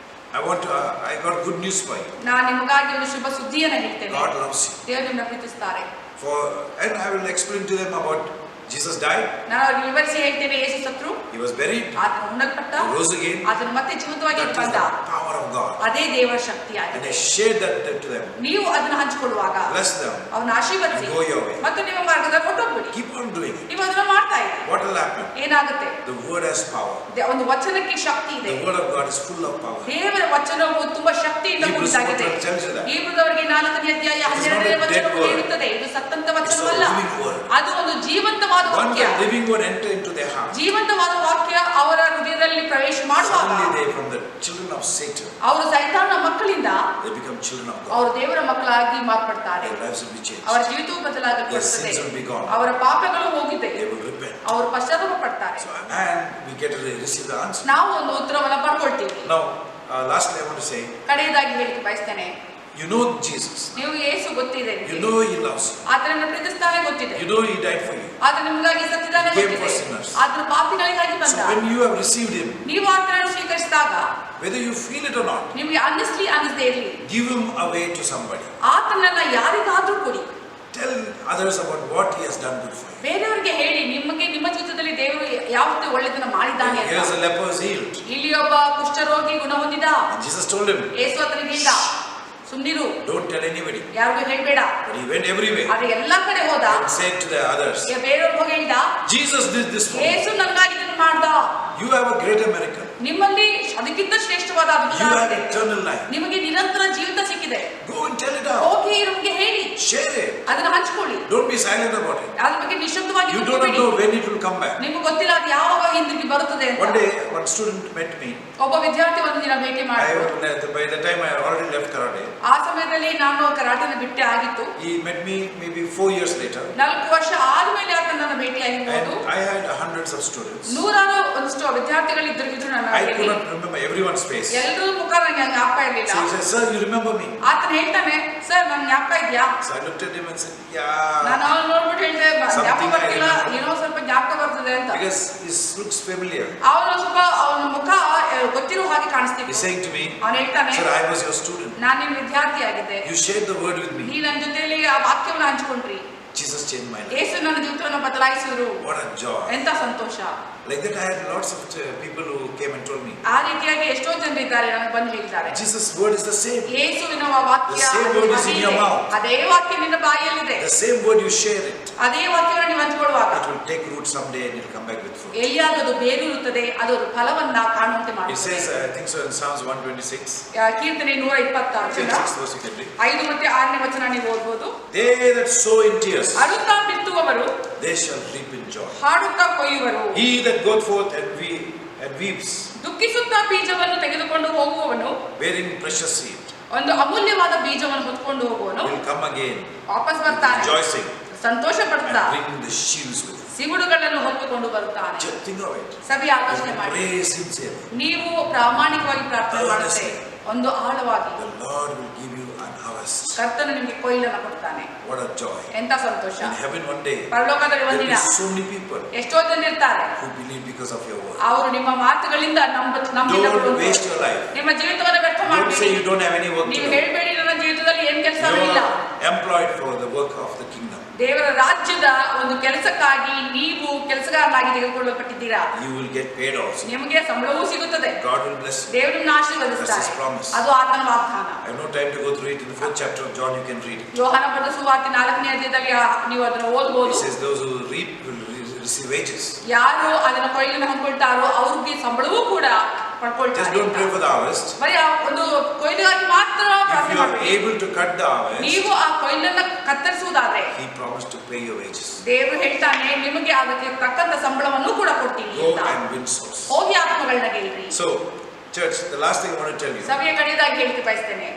I got good news for you. ನಾನು ನಿಮಗಾಗಿ ಒಂದು ಶುಭ ಸುದ್ದಿಯನ್ನು ಹೇಳ್ತೇನೆ. God loves you. ದೇವರು ನಿಮ್ಮನ್ನು ಪ್ರೀತಿಸ್ತಾರೆ. And I will explain to them about Jesus died. ನಾನು ಅವ್ರಿಗೆ ವಿವರಿಸಿ ಹೇಳ್ತೇನೆ, ಯೇಸು ಸತ್ರು, He was buried. ಆತನು ಉಣ್ಣಲ್ಪಟ್ಟ, He rose again. ಆತನು ಮತ್ತೆ ಜೀವಂತವಾಗಿ That is ಬಂದ. the power of God. ಅದೇ ದೇವರ And ಶಕ್ತಿಯಾಗಿದೆ. I shared that to them. ನೀವು ಅದನ್ನು ಹಂಚಿಕೊಳ್ಳುವಾಗ Bless them. ಅವನ ಆಶೀರ್ವದಿಸಿ And go your way. ಮತ್ತು ನಿಮ್ಮ ಮಾರ್ಗದಲ್ಲಿ ಹೊರಟೋಗ್ಬಿಡಿ. Keep on doing it. ನೀವು ಅದನ್ನು ಮಾಡ್ತಾ ಇರಿ. What will happen? ಏನಾಗುತ್ತೆ? The word has power. ಒಂದು ವಚನಕ್ಕೆ ಶಕ್ತಿ ಇದೆ. The word of God is full of power. ದೇವರ ವಚನವು ತುಂಬಾ ಶಕ್ತಿಯಿಂದ Hebrews ಕೂಡಿದಾಗಿದೆ. 4 tells you that. ಹೀಬ್ರದವರಿಗೆ 4ನೇ ಅಧ್ಯಾಯ 12ನೇ ವಚನವು ಹೇಳುತ್ತದೆ, ಇದು ಸತ್ತಂತ ವಚನವಲ್ಲ, It's a living word. ಅದು ಒಂದು ಜೀವಂತವಾದ Once ವಾಕ್ಯ. the living word enter into their heart, ಜೀವಂತವಾದ ವಾಕ್ಯ ಅವರ ಹೃದಯದಲ್ಲಿ ಪ್ರವೇಶ ಮಾಡುವಾಗ suddenly they, from the children of Satan, ಅವರು ಸೈತಾನನ ಮಕ್ಕಳಿಂದ they become children of God. ಅವರು ದೇವರ ಮಕ್ಕಳಾಗಿ ಮಾರ್ಪಡ್ತಾರೆ. Their lives will be changed. ಅವರ ಜೀವಿತವು ಬದಲಾಗುತ್ತದೆ. Their sins will be gone. ಅವರ ಪಾಪಗಳು ಹೋಗಿದೆ. They will repent. ಅವರು ಪಶ್ಚಾತ್ತಾಪ ಪಡ್ತಾರೆ. And we get to receive the answer. ನಾವು ಒಂದು ಉತ್ತರವನ್ನು ಪಡ್ಕೊಳ್ತೀವಿ. Now, lastly I want to say, ಕಡೆಯದಾಗಿ ಹೇಳಿಕೆ ಬಯಸ್ತೇನೆ, you know Jesus. ನೀವು ಯೇಸು ಗೊತ್ತಿದೆ, You know He loves you. ಆತನನ್ನು ಪ್ರೀತಿಸ್ತಾನೆ ಗೊತ್ತಿದೆ, You know He died for you. ಆತ ನಿಮಗಾಗಿ ಸತ್ತಿದ್ದಾನೆ He came ಗೊತ್ತಿದೆ, for sinners. ಆತನ ಪಾಪಿಗಳಿಗಾಗಿ ಬಂದ. So when you have received Him, ನೀವು ಆತನನ್ನು ಸ್ವೀಕರಿಸಿದಾಗ, whether you feel it or not, ನಿಮಗೆ ಅನ್ನಿಸ್ಲಿ ಅನ್ನಿಸದೇ ಇರಲಿ, give Him away to somebody. ಆತನನ್ನ ಯಾರಿಗಾದ್ರೂ ಕೊಡಿ. Tell others about what He has done good for you. ಬೇರೆಯವರಿಗೆ ಹೇಳಿ, ನಿಮ್ಮ ಜೀವಿತದಲ್ಲಿ ದೇವರು ಯಾವತ್ತೇ ಒಳ್ಳೆದನ್ನ ಮಾಡಿದ್ದಾನೆ ಅಂತ. Here's a leper is healed. ಇಲ್ಲಿ ಒಬ್ಬ ಕುಷ್ಠರೋಗಿ ಗುಣ ಹೊಂದಿದ. And Jesus told him, ಯೇಸು ಆತನಿಗೆ ಹೇಳಿದ, ಸುಮ್ನಿರು, don't tell anybody. ಯಾರಿಗೂ ಹೇಳ್ಬೇಡ. But he went everywhere ಆದ್ರೆ ಎಲ್ಲಾ ಕಡೆ ಹೋದ. and said to the others, ಬೇರೆಯವ್ರಿಗೆ ಹೋಗಿ ಹೇಳಿದ, Jesus did this for me. ಯೇಸು ನನಗಾಗಿ ಇದನ್ನು ಮಾಡ್ದ. You have a greater miracle. ನಿಮ್ಮಲ್ಲಿ ಅದಕ್ಕಿಂತ ಶ್ರೇಷ್ಠವಾದ ಅದ್ಭುತ You have ಆಗಿದೆ. eternal life. ನಿಮಗೆ ನಿರಂತರ ಜೀವಿತ ಸಿಕ್ಕಿದೆ. Go and tell it out. ಹೋಗಿ ನಮಗೆ ಹೇಳಿ, Share it. ಅದನ್ನ ಹಂಚ್ಕೊಳ್ಳಿ. Don't be silent about it. ಅದ್ರ ಬಗ್ಗೆ ನಿಶಬ್ದವಾಗಿ You do not know when it will come back. ನಿಮಗೆ ಗೊತ್ತಿಲ್ಲ ಅದು ಯಾವಾಗ ಹಿಂದಿರುಗಿ ಬರುತ್ತದೆ ಅಂತ. One day, one student met me. ಒಬ್ಬ ವಿದ್ಯಾರ್ಥಿ ಒಂದು ದಿನ ಭೇಟಿ ಮಾಡಿದ್ರು. By the time I already left karate, ಆ ಸಮಯದಲ್ಲಿ ನಾನು ಕರಾಟೆನ ಬಿಟ್ಟೆ ಆಗಿತ್ತು. he met me maybe 4 years later. 4 ವರ್ಷ ಆದ್ಮೇಲೆ ಆತ ನನ್ನ ಭೇಟಿ ಆಗಿರ್ಬೋದು. And I had hundreds of students. ನೂರಾರು ಒಂದಷ್ಟು ವಿದ್ಯಾರ್ಥಿಗಳಿದ್ರು ನನ್ನ I could not remember everyone's face. ಎಲ್ಲರೂ ಮುಖ ನನಗೆ ಜ್ಞಾಪಕ ಇರಲಿಲ್ಲ. So he said, sir, you remember me? ಆತನ ಹೇಳ್ತಾನೆ, ಸರ್ ನನ್ ಜ್ಞಾಪಕ ಇದೆಯಾ? So I looked at him and said, yeah. ನಾನು ನಾನು ನೋಡ್ಬಿಟ್ಟು ಹೇಳ್ದೆ ಜ್ಞಾಪಕ Something I ಬರ್ತಿಲ್ಲ, remember. ಏನೋ ಸ್ವಲ್ಪ ಜ್ಞಾಪಕ ಬರ್ತದೆ ಅಂತ. Because this looks familiar. ಅವನ ಮುಖ ಗೊತ್ತಿರೋ ಹಾಗೆ ಕಾಣಿಸ್ತಿತ್ತು. He's saying to me, ಅವನು ಹೇಳ್ತಾನೆ, sir, I was your student. ನಾನು ನಿನ್ನ ವಿದ್ಯಾರ್ಥಿ ಆಗಿದ್ದೆ, You shared the word with me. ನೀ ನನ್ನ ಜೊತೆಯಲ್ಲಿ ಆ ವಾಕ್ಯವನ್ನು ಹಂಚ್ಕೊಂಡ್ರಿ, Jesus changed my life. ಯೇಸು ನನ್ನ ಜೀವಿತವನ್ನು ಬದಲಾಯಿಸಿದ್ರು. What a joy. ಎಂತ ಸಂತೋಷ. Like that I had lots of people who came and told me. ಆ ರೀತಿಯಾಗಿ ಎಷ್ಟೋ ಜನರಿದ್ದಾರೆ ನನಗೆ ಬಂದು ಹೇಳ್ತಾರೆ. Jesus' word is the same. ಯೇಸುವಿನ ವಾಕ್ಯ The same word is in your mouth. ಅದೇ ವಾಕ್ಯ ನಿನ್ನ ಬಾಯಲ್ಲಿದೆ. The same word you share it. ಅದೇ ವಾಕ್ಯವನ್ನು ನೀವು ಹಂಚಿಕೊಳ್ಳುವಾಗ It will take root someday and it will come back with fruit. ಎಲ್ಲಿಯಾದರೂ ಅದು ಬೇರೂರುತ್ತದೆ, ಅದು ಫಲವನ್ನ ಕಾಣುವಂತೆ It ಮಾಡುತ್ತದೆ. says, I think so in Psalms 126. ಕೀರ್ತನೆ 126 6th verse you can read. 5 ಮತ್ತು 6ನೇ ವಚನ ನೀವು ಓದಬಹುದು. They that sow in tears, ಅಳುತ್ತಾ ಬಿತ್ತುವವರು they shall reap in joy. ಹಾಡುತ್ತಾ ಕೊಯ್ಯುವರು. He that goeth forth and weeps, ದುಃಖಿಸುತ್ತಾ ಬೀಜವನ್ನು ತೆಗೆದುಕೊಂಡು ಹೋಗುವವನು, bearing precious seed, ಒಂದು ಅಮೂಲ್ಯವಾದ ಬೀಜವನ್ನು ಹೊತ್ಕೊಂಡು ಹೋಗುವನು, will come again, ವಾಪಸ್ ಬರ್ತಾನೆ rejoicing, ಸಂತೋಷ ಪಡ್ತಾ, and bring the sheaves with him. ಸಿಗುಡುಗಳನ್ನು ಹೊತ್ತುಕೊಂಡು ಬರುತ್ತಾನೆ. Just think of it. ಸಭೆ ಆಲೋಚನೆ ಮಾಡಿ, Pray sincerely. ನೀವು ಪ್ರಾಮಾಣಿಕವಾಗಿ ಪ್ರಾರ್ಥನೆ ಮಾಡುತ್ತೆ ಒಂದು ಆಳವಾಗಿ, The Lord will give you an harvest. ಕರ್ತನು ನಿಮಗೆ ಕೊಯ್ಲನ್ನು ಕೊಡ್ತಾನೆ. What a joy. ಎಂತ ಸಂತೋಷ. In heaven one day, ಪರಲೋಕದಲ್ಲಿ there will ಒಂದಿನ be so many people ಎಷ್ಟೋ ಜನ ಇರ್ತಾರೆ, who believe because of your word. ಅವರು ನಿಮ್ಮ ಮಾತುಗಳಿಂದ Don't waste your life. ನಿಮ್ಮ ಜೀವಿತವನ್ನು ವ್ಯರ್ಥ Don't say ಮಾಡಬೇಡಿ. you don't have any work to ನೀವು do. ಹೇಳಬೇಡಿ ನನ್ನ ಜೀವಿತದಲ್ಲಿ ಏನ್ ಕೆಲಸವೂ You ಇಲ್ಲ. are employed for the work of the kingdom. ದೇವರ ರಾಜ್ಯದ ಒಂದು ಕೆಲಸಕ್ಕಾಗಿ ನೀವು ಕೆಲಸಗಾರನಾಗಿ ತೆಗೆದುಕೊಳ್ಳಲ್ಪಟ್ಟಿದ್ದೀರಾ. You will get paid also. ನಿಮಗೆ ಸಂಬಳವೂ ಸಿಗುತ್ತದೆ. God will bless you. ದೇವರು ನಿಮ್ಮನ್ನು ಆಶೀರ್ವದಿಸ್ತಾರೆ. That's his promise. ಅದು ಆತನ ವಾಗ್ದಾನ. I have no time to go through it. In the 4th chapter of John you can read it. ಯೋಹಾನ ಬರೆದ ಸುವಾರ್ತೆ 4ನೇ ಅಧ್ಯಾಯದಲ್ಲಿ ನೀವು ಅದನ್ನು He ಓದಬಹುದು. says those who reap will receive wages. ಯಾರು ಅದನ್ನ ಕೊಯ್ಲನ್ನು ಹೊಂದ್ಕೊಳ್ತಾರೋ ಅವ್ರಿಗೆ ಸಂಬಳವೂ ಕೂಡ Just ಪಡ್ಕೊಳ್ತಾರೆ. don't pray for the harvest. ಬರೀ ಆ ಒಂದು ಕೊಯ್ಲಿಗಾಗಿ ಮಾತ್ರ If ಪ್ರಾರ್ಥನೆ you are ಮಾಡಬೇಡಿ. able to cut the harvest, ನೀವು ಆ ಕೊಯ್ಲನ್ನ ಕತ್ತರಿಸುವುದಾದ್ರೆ He promised to pay your wages. ದೇವರು ಹೇಳ್ತಾನೆ ನಿಮಗೆ ಅದಕ್ಕೆ ತಕ್ಕಂತ ಸಂಬಳವನ್ನು ಕೂಡ ಕೊಡ್ತೀನಿ Go ಅಂತ. and win souls. ಹೋಗಿ ಆತ್ಮಗಳನ್ನ ಗೆಲ್ರಿ. So, church, the last thing I want to tell you. ಸಭೆಯ ಕಡೆಯದಾಗಿ ಹೇಳ್ತಿ ಬಯಸ್ತೇನೆ,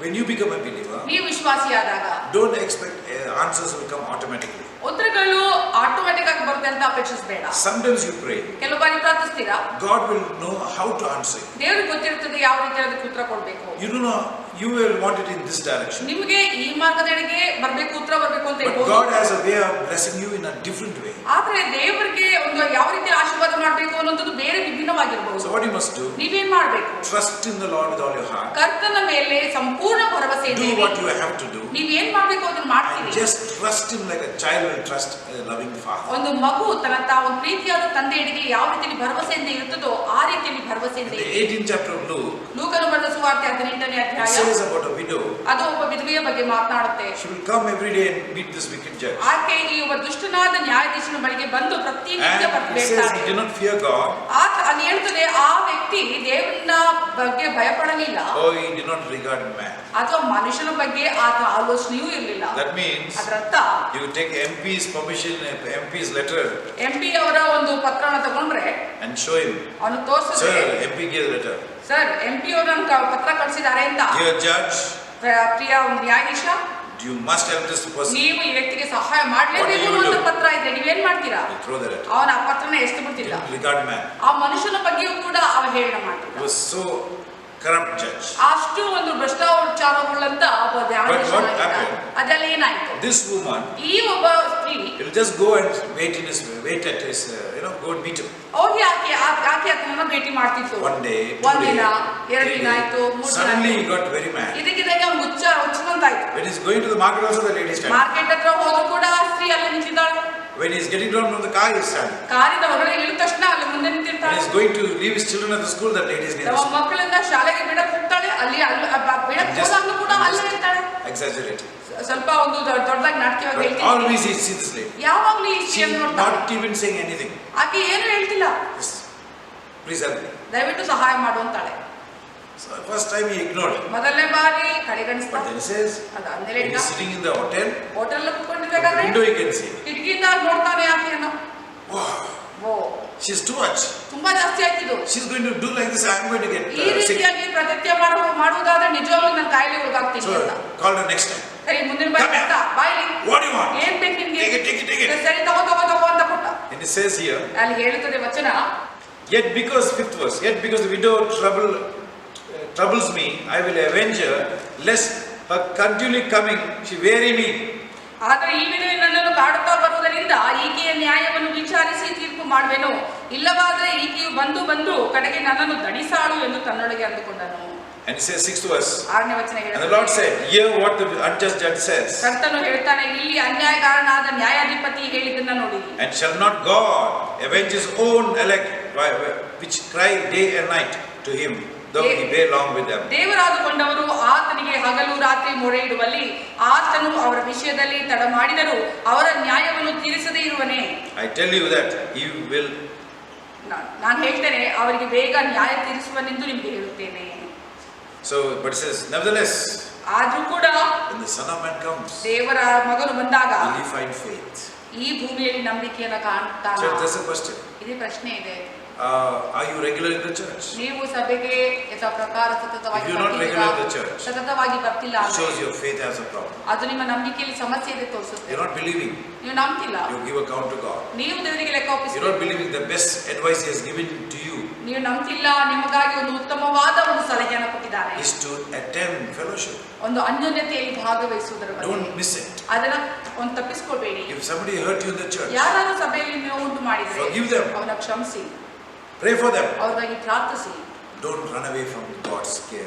When you become a believer, ನೀವು ವಿಶ್ವಾಸಿಯಾದಾಗ don't expect answers will come automatically. ಉತ್ತರಗಳು ಆಟೋಮ್ಯಾಟಿಕ್ ಆಗಿ ಬರುತ್ತೆ ಅಂತ ಅಪೇಕ್ಷಿಸಬೇಡ. Sometimes you pray, ಕೆಲವು ಬಾರಿ ಪ್ರಾರ್ಥಿಸ್ತೀರಾ, God will know how to answer you. ದೇವರಿಗೆ ಗೊತ್ತಿರ್ತದೆ ಯಾವ ರೀತಿ ಅದಕ್ಕೆ ಉತ್ತರ ಕೊಡ್ಬೇಕು. You don't know, you will want it in this direction. ನಿಮಗೆ ಈ ಮಾರ್ಗದೆಡೆಗೆ ಬರ್ಬೇಕು, ಉತ್ತರ ಬರ್ಬೇಕು ಅಂತ But ಹೇಳ್ಬೋದು. God has a way of blessing you in a different way. ಆದ್ರೆ ದೇವರಿಗೆ ಒಂದು ಯಾವ ರೀತಿ ಆಶೀರ್ವಾದ ಮಾಡಬೇಕು ಅನ್ನೋದು ಬೇರೆ ವಿಭಿನ್ನವಾಗಿರ್ಬಹುದು. So what you must do, ನೀವೇನ್ ಮಾಡ್ಬೇಕು? trust in the Lord with all your heart. ಕರ್ತನ ಮೇಲೆ ಸಂಪೂರ್ಣ ಭರವಸೆ Do what you have to do. ನೀವೇನ್ ಮಾಡ್ಬೇಕು ಅದನ್ನ ಮಾಡ್ತೀರಿ. And just trust Him like a child will trust a loving father. ಒಂದು ಮಗು ತನ್ನ ಒಂದು ಪ್ರೀತಿಯಾದ ತಂದೆಯಡಿಗೆ ಯಾವ ರೀತಿಯಲ್ಲಿ ಭರವಸೆಯಿಂದ ಇರ್ತದೋ ಆ ರೀತಿಯಲ್ಲಿ ಭರವಸೆಯಿಂದ In the ಇರಿ. 18th chapter of Luke, ಲೂಕನ ಬರೆದ ಸುವಾರ್ತೆ 18ನೇ it ಅಧ್ಯಾಯ says about a widow. ಅದು ಒಬ್ಬ ವಿಧವೆಯ ಬಗ್ಗೆ ಮಾತನಾಡುತ್ತೆ. She will come every day and meet this wicked judge. ಆಕೆ ಈ ಒಬ್ಬ ದುಷ್ಟನಾದ ನ್ಯಾಯಾಧೀಶನ ಬಳಿಗೆ ಬಂದು ಪ್ರತಿನಿತ್ಯ And it says ಬರ್ತಾಳೆ. he did not fear God. ಅಲ್ಲಿ ಹೇಳ್ತದೆ ಆ ವ್ಯಕ್ತಿ ದೇವರನ್ನ ಬಗ್ಗೆ ಭಯಪಡಲಿಲ್ಲ, Oh, he did not regard man. ಅಥವಾ ಮನುಷ್ಯನ ಬಗ್ಗೆ ಆತ ಆಲೋಚನೆಯೂ ಇರಲಿಲ್ಲ. That means ಅದರ ಅರ್ಥ you take MP's permission, MP's letter MP ಅವರ ಒಂದು ಪತ್ರನ ತಗೊಂಡ್ರೆ and show him. ಅವನು ತೋರಿಸಿದ್ರೆ, Sir, MP gave the letter. Sir MP ಅವರು ಪತ್ರ ಕಳಿಸಿದ್ದಾರೆ ಅಂತ. Dear judge, ಪ್ರಿಯ ನ್ಯಾಯಾಧೀಶ, you must help this person. ನೀವು ಈ ವ್ಯಕ್ತಿಗೆ ಸಹಾಯ ಮಾಡಲೇಬೇಕು What do you ಅಂತ do? ಪತ್ರ ಇದ್ರೆ ನೀವೇನ್ ಮಾಡ್ತೀರಾ? You throw the letter. ಅವನ ಆ ಪತ್ರನ ಎಷ್ಟು ಬಿಡ್ತಿಲ್ಲ. Didn't regard man. ಆ ಮನುಷ್ಯನ ಬಗ್ಗೆಯೂ ಕೂಡ ಅವ ಹೇಳನ ಮಾಡ್ತಿಲ್ಲ. He was so corrupt judge. ಅಷ್ಟು ಒಂದು ಭ್ರಷ್ಟಾಚಾರವುಳ್ಳಂತ ಒಬ್ಬ ನ್ಯಾಯಾಧೀಶ. what happened? ಅದೆಲ್ಲ ಏನಾಯ್ತು? This woman, ಈ ಒಬ್ಬ ಸ್ತ್ರೀ he'll just go and wait at his, go and meet him. ಹೋಗಿ ಆಕೆ ಆತನನ್ನ ಭೇಟಿ ಮಾಡ್ತಿತ್ತು. One day, ಒಂದಿನ, 2 ಎರಡು days, ದಿನ ಆಯ್ತು, 3 ದಿನ suddenly he ಆಯ್ತು. got very mad. ಇದಕ್ಕಿದ್ದಾಗ ಅವ್ನು ಹುಚ್ಚನಂತಾಯ್ತು. When he's going to the market also the lady is standing. Market ಹತ್ರ ಹೋದ್ರು ಕೂಡ ಆ ಸ್ತ್ರೀ ಅಲ್ಲಿ ನಿಂತಿದ್ದಾಳೆ. When he's getting down from the car, he's standing. ಕಾರಿನ ಹೊರಗಡೆ ಇಳಿದ ತಕ್ಷಣ ಅಲ್ಲಿ ಮುಂದೆ When ನಿಂತಿರ್ತಾಳೆ. he's going to leave his children at the school, that lady is near the ನಮ್ಮ school. ಮಕ್ಕಳನ್ನ ಶಾಲೆಗೆ ಬಿಡಕ್ ಹೋಗ್ತಾಳೆ, ಅಲ್ಲಿ ಬಿಡಕ್ ಹೋದಾಗ್ಲೂ ಕೂಡ ಅಲ್ಲೇ ಇರ್ತಾಳೆ. Exaggerating. ಸ್ವಲ್ಪ ಒಂದು ದೊಡ್ಡದಾಗಿ ನಾಟಕವಾಗಿ But ಹೇಳ್ತೀನಿ. always he sees this lady. ಯಾವಾಗ್ಲೂ ಈ She's ಸ್ತ್ರೀಯನ್ನು ನೋಡ್ತಾಳೆ. not even saying anything. ಆಕೆ ಏನು ಹೇಳ್ತಿಲ್ಲ. Just, please help me. ದಯವಿಟ್ಟು ಸಹಾಯ ಮಾಡು ಅಂತಾಳೆ. So first time he ignored. ಮೊದಲನೇ ಬಾರಿ But ಕಡೆಗಣಿಸ್ತಾಳೆ. then he says, ಅದಾದ್ಮೇಲೆ when he's sitting in the hotel, hotel from the ಕುತ್ಕೊಂಡಿರ್ಬೇಕಾದ್ರೆ window he can see. ಕಿಟಕಿಯಿಂದ ನೋಡ್ತಾನೆ ಆಕೆಯನ್ನು. Wow, ಓ, she's too much. ತುಂಬಾ ಜಾಸ್ತಿ ಆಯ್ತಿದ್ದು. She's going to do like this. I'm going to get ಈ sick. ರೀತಿಯಾಗಿ ಪ್ರತಿತ್ಯ ಮಾಡುವುದಾದ್ರೆ ನಿಜವಾಗ್ಲೂ ನಾನು ಕಾಯಿಲೆ ಒಳಗಾಗ್ತೀನಿ So ಅಂತ. call her next time. ಸರಿ, ಮುಂದಿನ ಬಾರಿ Come here. ಕೊಟ್ಟ, ಬಾಯ್ಲಿ What do you want? ಏನ್ ಬೇಕು ನಿನ್ಗೆ? Take it. ಸರಿ, ತಗೋ ಅಂತ ಕೊಟ್ಟ. And it says here, ಅಲ್ಲಿ ಹೇಳುತ್ತದೆ ವಚನ, yet because, 5th verse, yet because the widow troubles me, I will avenge her, lest her continually coming she weary me. ಆದರೆ ಈ ವಿಧವೆ ನನ್ನನ್ನು ಕಾಡುತ್ತಾ ಬರುವುದರಿಂದ ಈಕೆಯ ನ್ಯಾಯವನ್ನು ವಿಚಾರಿಸಿ ತೀರ್ಪು ಮಾಡುವೆನು, ಇಲ್ಲವಾದರೆ ಈಕೆಯು ಬಂದು ಕಡೆಗೆ ನನ್ನನ್ನು ದಣಿಸಾಳು ಎಂದು ತನ್ನೊಳಗೆ ಅಂದುಕೊಂಡನು. And he says, 6th verse. 6ನೇ ವಚನ And the Lord said, hear what the unjust judge says. ಕರ್ತನು ಹೇಳ್ತಾನೆ, ಇಲ್ಲಿ ಅನ್ಯಾಯಗಾರನಾದ ನ್ಯಾಯಾಧಿಪತಿ ಹೇಳಿದ್ದನ್ನ ನೋಡಿ. And shall not God avenge his own elect, which cry day and night to him, though he bear long with them? ದೇವರಾದುಕೊಂಡವರು ಆತನಿಗೆ ಹಗಲು ರಾತ್ರಿ ಮೊರೆ ಇಡುವಲ್ಲಿ ಆತನು ಅವರ ವಿಷಯದಲ್ಲಿ ತಡ ಮಾಡಿದರೂ ಅವರ ನ್ಯಾಯವನ್ನು ತೀರಿಸದೇ ಇರುವನೇ? I tell you that he will. ನಾನು ಹೇಳ್ತೇನೆ, ಅವರಿಗೆ ಬೇಗ ನ್ಯಾಯ ತೀರಿಸುವನೆಂದು ನಿಮಗೆ ಹೇಳುತ್ತೇನೆ. So, but it says, nevertheless, ಆದ್ರೂ ಕೂಡ when the Son of Man comes, ದೇವರ ಮಗನು ಬಂದಾಗ will he find faith? ಈ ಭೂಮಿಯಲ್ಲಿ ನಂಬಿಕೆಯನ್ನು ಕಾಣ್ತಾನ? Church, that's a question. ಇದೇ ಪ್ರಶ್ನೆ ಇದೆ. Are you regular in the church? ನೀವು ಸಭೆಗೆ ಯಥಾ ಪ್ರಕಾರ If you're not regular in the church, ಸತತವಾಗಿ ಬರ್ತಿಲ್ಲ, it shows your faith has a problem. ಅದು ನಿಮ್ಮ ನಂಬಿಕೆಯಲ್ಲಿ ಸಮಸ್ಯೆ ಇದೆ ತೋರಿಸುತ್ತೆ. You're not believing. ನೀವು ನಂಬ್ತಿಲ್ಲ, You give account to God. ನೀವು ದೇವರಿಗೆ ಲೆಕ್ಕ You're ಒಪ್ಪಿಸ್ತೀರಿ. not believing the best advice he has given to you ನೀವು ನಂಬ್ತಿಲ್ಲ, ನಿಮಗಾಗಿ ಒಂದು ಉತ್ತಮವಾದ ಒಂದು ಸಲಹೆಯನ್ನು ಕೊಟ್ಟಿದ್ದಾರೆ, is to attend fellowship. ಒಂದು ಅನ್ಯೋನ್ಯತೆಯಲ್ಲಿ ಭಾಗವಹಿಸುವುದರ ಬಗ್ಗೆ. Don't miss it. ಅದನ್ನ ಒಂದು ತಪ್ಪಿಸ್ಕೊಳ್ಬೇಡಿ. If somebody hurt you in the church, ಯಾರು ಸಭೆಯಲ್ಲಿ ನೀವು ಉಂಟು ಮಾಡಿದ್ರೆ forgive them. ಅವನ ಕ್ಷಮಿಸಿ, Pray for them. ಅವ್ರಿಗಾಗಿ ಪ್ರಾರ್ಥಿಸಿ. Don't run away from God's